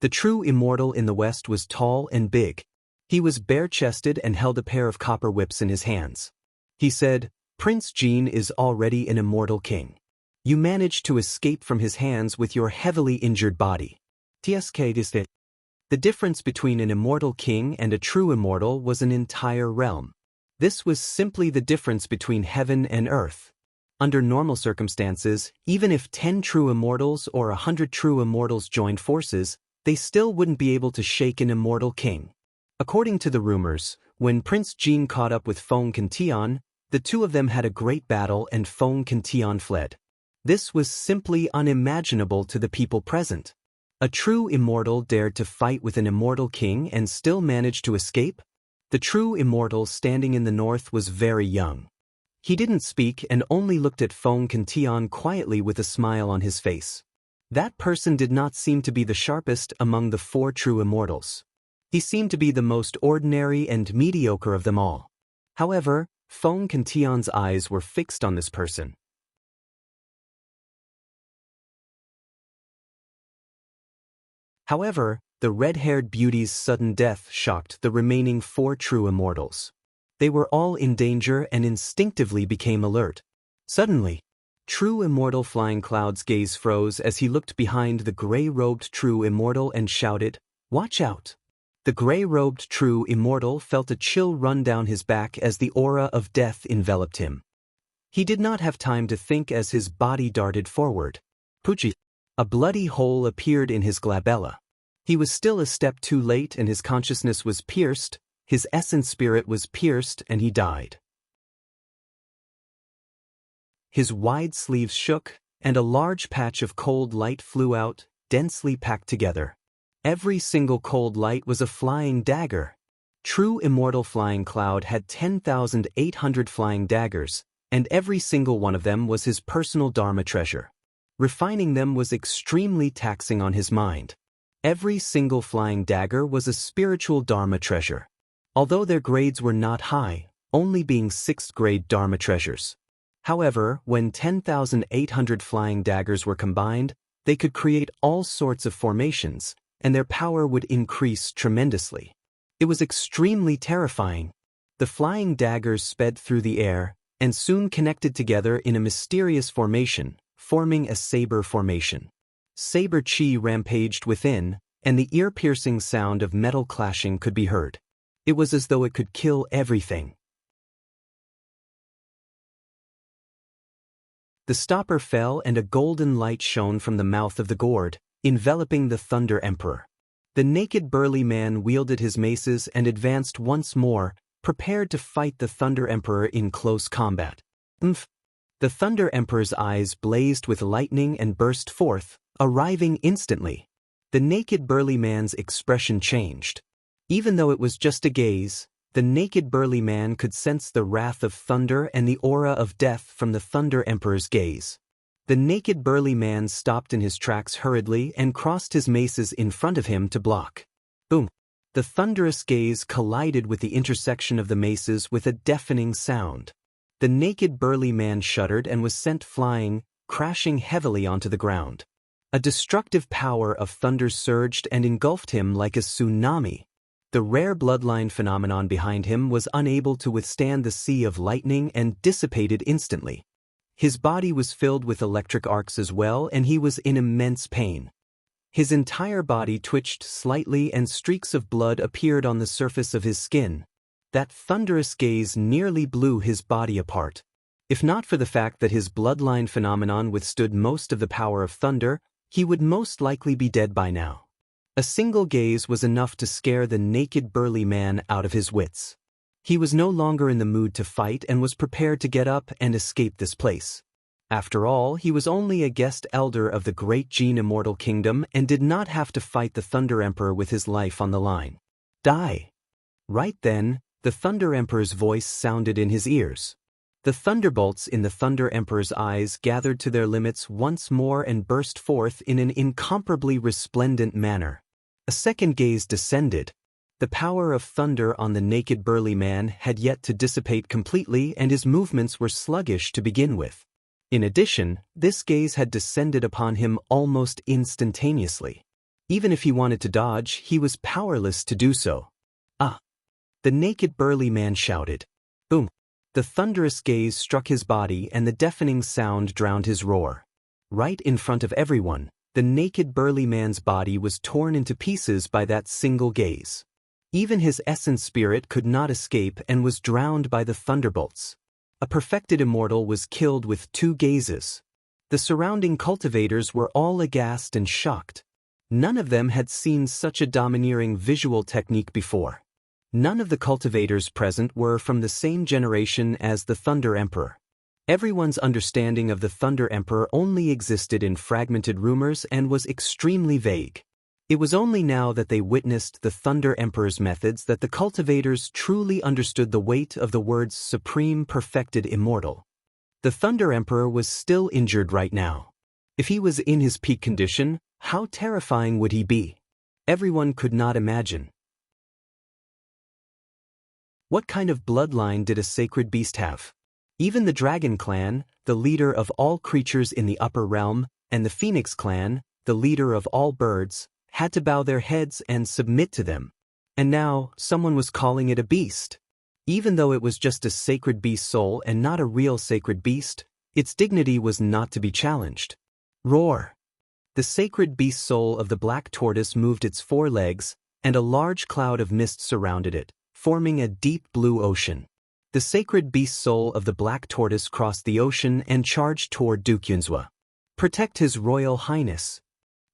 The true immortal in the west was tall and big. He was bare-chested and held a pair of copper whips in his hands. He said, "Prince Jean is already an immortal king. You managed to escape from his hands with your heavily injured body. TSK is it." The difference between an immortal king and a true immortal was an entire realm. This was simply the difference between heaven and earth. Under normal circumstances, even if 10 true immortals or 100 true immortals joined forces, they still wouldn't be able to shake an immortal king. According to the rumors, when Prince Jean caught up with Feng Qintian, the two of them had a great battle and Feng Qintian fled. This was simply unimaginable to the people present. A true immortal dared to fight with an immortal king and still managed to escape? The true immortal standing in the north was very young. He didn't speak and only looked at Feng Qintian quietly with a smile on his face. That person did not seem to be the sharpest among the 4 true immortals. He seemed to be the most ordinary and mediocre of them all. However, Feng Qintian's eyes were fixed on this person. However, the red-haired beauty's sudden death shocked the remaining 4 true immortals. They were all in danger and instinctively became alert. Suddenly, true immortal Flying Cloud's gaze froze as he looked behind the gray-robed true immortal and shouted, "Watch out!" The gray-robed true immortal felt a chill run down his back as the aura of death enveloped him. He did not have time to think as his body darted forward. Pucci! A bloody hole appeared in his glabella. He was still a step too late and his consciousness was pierced, his essence spirit was pierced and he died. His wide sleeves shook, and a large patch of cold light flew out, densely packed together. Every single cold light was a flying dagger. True immortal Flying Cloud had 10,800 flying daggers, and every single one of them was his personal Dharma treasure. Refining them was extremely taxing on his mind. Every single flying dagger was a spiritual Dharma treasure. Although their grades were not high, only being 6th grade Dharma treasures. However, when 10,800 flying daggers were combined, they could create all sorts of formations, and their power would increase tremendously. It was extremely terrifying. The flying daggers sped through the air, and soon connected together in a mysterious formation, forming a saber formation. Saber chi rampaged within, and the ear-piercing sound of metal clashing could be heard. It was as though it could kill everything. The stopper fell and a golden light shone from the mouth of the gourd, enveloping the Thunder Emperor. The naked burly man wielded his maces and advanced once more, prepared to fight the Thunder Emperor in close combat. Umph! The Thunder Emperor's eyes blazed with lightning and burst forth, arriving instantly. The naked burly man's expression changed. Even though it was just a gaze, the naked burly man could sense the wrath of thunder and the aura of death from the Thunder Emperor's gaze. The naked burly man stopped in his tracks hurriedly and crossed his maces in front of him to block. Boom! The thunderous gaze collided with the intersection of the maces with a deafening sound. The naked burly man shuddered and was sent flying, crashing heavily onto the ground. A destructive power of thunder surged and engulfed him like a tsunami. The rare bloodline phenomenon behind him was unable to withstand the sea of lightning and dissipated instantly. His body was filled with electric arcs as well, and he was in immense pain. His entire body twitched slightly and streaks of blood appeared on the surface of his skin. That thunderous gaze nearly blew his body apart. If not for the fact that his bloodline phenomenon withstood most of the power of thunder, he would most likely be dead by now. A single gaze was enough to scare the naked burly man out of his wits. He was no longer in the mood to fight and was prepared to get up and escape this place. After all, he was only a guest elder of the great Gene Immortal Kingdom and did not have to fight the Thunder Emperor with his life on the line. Die! Right then, the Thunder Emperor's voice sounded in his ears. The thunderbolts in the Thunder Emperor's eyes gathered to their limits once more and burst forth in an incomparably resplendent manner. A second gaze descended. The power of thunder on the naked burly man had yet to dissipate completely, and his movements were sluggish to begin with. In addition, this gaze had descended upon him almost instantaneously. Even if he wanted to dodge, he was powerless to do so. Ah! The naked burly man shouted. Boom! The thunderous gaze struck his body and the deafening sound drowned his roar. Right in front of everyone, the naked burly man's body was torn into pieces by that single gaze. Even his essence spirit could not escape and was drowned by the thunderbolts. A perfected immortal was killed with 2 gazes. The surrounding cultivators were all aghast and shocked. None of them had seen such a domineering visual technique before. None of the cultivators present were from the same generation as the Thunder Emperor. Everyone's understanding of the Thunder Emperor only existed in fragmented rumors and was extremely vague. It was only now that they witnessed the Thunder Emperor's methods that the cultivators truly understood the weight of the words Supreme Perfected Immortal. The Thunder Emperor was still injured right now. If he was in his peak condition, how terrifying would he be? Everyone could not imagine. What kind of bloodline did a sacred beast have? Even the Dragon Clan, the leader of all creatures in the upper realm, and the Phoenix Clan, the leader of all birds, had to bow their heads and submit to them. And now, someone was calling it a beast. Even though it was just a sacred beast soul and not a real sacred beast, its dignity was not to be challenged. Roar! The sacred beast soul of the black tortoise moved its 4 legs, and a large cloud of mist surrounded it, forming a deep blue ocean. The sacred beast soul of the black tortoise crossed the ocean and charged toward Duke Yunzhua. Protect His Royal Highness!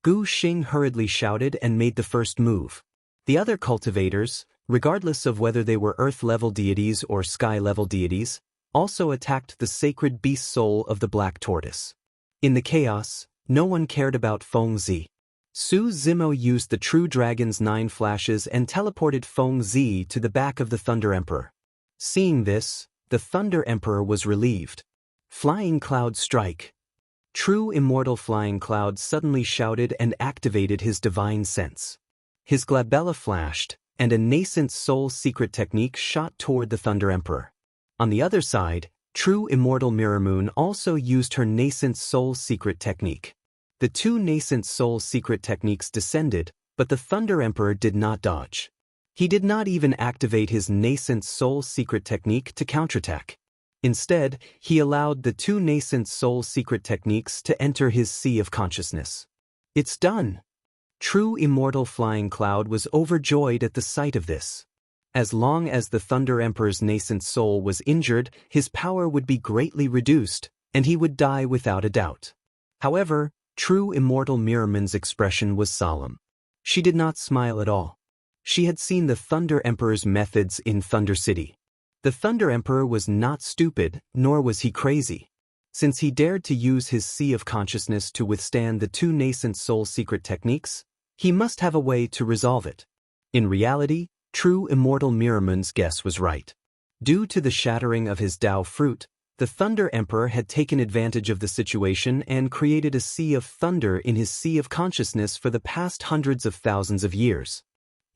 Gu Xing hurriedly shouted and made the first move. The other cultivators, regardless of whether they were earth-level deities or sky-level deities, also attacked the sacred beast soul of the black tortoise. In the chaos, no one cared about Feng Zi. Su Zimo used the True Dragon's 9 flashes and teleported Feng Zi to the back of the Thunder Emperor. Seeing this, the Thunder Emperor was relieved. Flying Cloud Strike! True Immortal Flying Cloud suddenly shouted and activated his divine sense. His glabella flashed, and a nascent soul secret technique shot toward the Thunder Emperor. On the other side, True Immortal Mirror Moon also used her nascent soul secret technique. The 2 nascent soul secret techniques descended, but the Thunder Emperor did not dodge. He did not even activate his nascent soul secret technique to counterattack. Instead, he allowed the 2 nascent soul secret techniques to enter his sea of consciousness. It's done! True Immortal Flying Cloud was overjoyed at the sight of this. As long as the Thunder Emperor's nascent soul was injured, his power would be greatly reduced, and he would die without a doubt. However, True Immortal Mirrorman's expression was solemn. She did not smile at all. She had seen the Thunder Emperor's methods in Thunder City. The Thunder Emperor was not stupid, nor was he crazy. Since he dared to use his sea of consciousness to withstand the 2 nascent soul secret techniques, he must have a way to resolve it. In reality, True Immortal Mirrorman's guess was right. Due to the shattering of his Tao fruit, The Thunder Emperor had taken advantage of the situation and created a sea of thunder in his sea of consciousness for the past hundreds of thousands of years.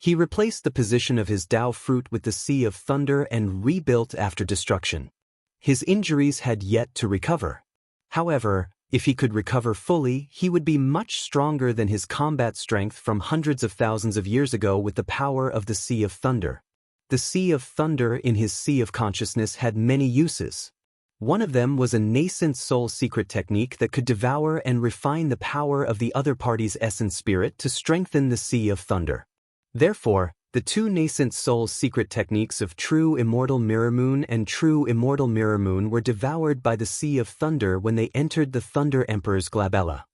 He replaced the position of his Tao fruit with the sea of thunder and rebuilt after destruction. His injuries had yet to recover. However, if he could recover fully, he would be much stronger than his combat strength from hundreds of thousands of years ago with the power of the Sea of Thunder. The Sea of Thunder in his Sea of Consciousness had many uses. One of them was a nascent soul secret technique that could devour and refine the power of the other party's essence spirit to strengthen the Sea of Thunder. Therefore, the two nascent soul secret techniques of True Immortal Mirror Moon and True Immortal Mirror Moon were devoured by the Sea of Thunder when they entered the Thunder Emperor's glabella.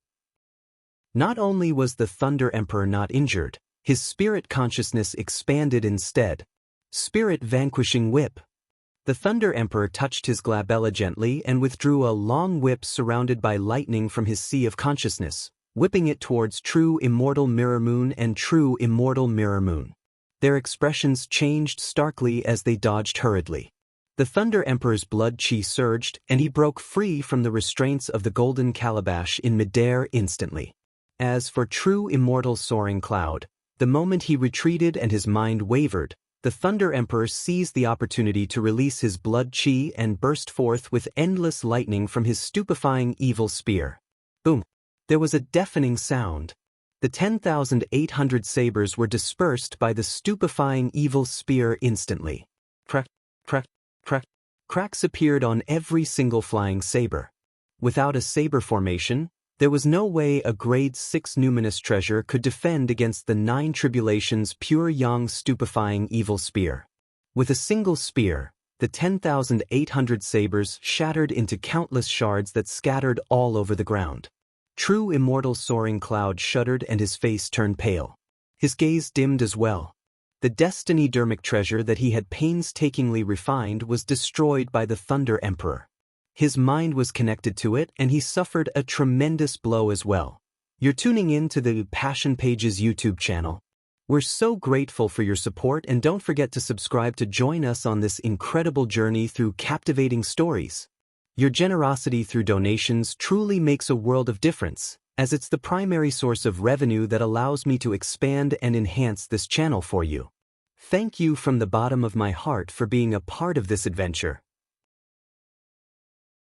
Not only was the Thunder Emperor not injured, his spirit consciousness expanded instead. Spirit vanquishing whip. The Thunder Emperor touched his glabella gently and withdrew a long whip surrounded by lightning from his Sea of Consciousness, whipping it towards True Immortal Mirror Moon and True Immortal Mirror Moon. Their expressions changed starkly as they dodged hurriedly. The Thunder Emperor's blood chi surged, and he broke free from the restraints of the golden calabash in midair instantly. As for True Immortal Soaring Cloud, the moment he retreated and his mind wavered, the Thunder Emperor seized the opportunity to release his blood chi and burst forth with endless lightning from his stupefying evil spear. Boom! There was a deafening sound. The 10,800 sabers were dispersed by the stupefying evil spear instantly. Crack, crack, crack. Cracks appeared on every single flying saber. Without a saber formation, there was no way a grade 6 numinous treasure could defend against the 9 tribulations pure yang stupefying evil spear. With a single spear, the 10,800 sabers shattered into countless shards that scattered all over the ground. True Immortal Soaring Cloud shuddered and his face turned pale. His gaze dimmed as well. The destiny dermic treasure that he had painstakingly refined was destroyed by the Thunder Emperor. His mind was connected to it and he suffered a tremendous blow as well. You're tuning in to the Passion Pages YouTube channel. We're so grateful for your support and don't forget to subscribe to join us on this incredible journey through captivating stories. Your generosity through donations truly makes a world of difference, as it's the primary source of revenue that allows me to expand and enhance this channel for you. Thank you from the bottom of my heart for being a part of this adventure.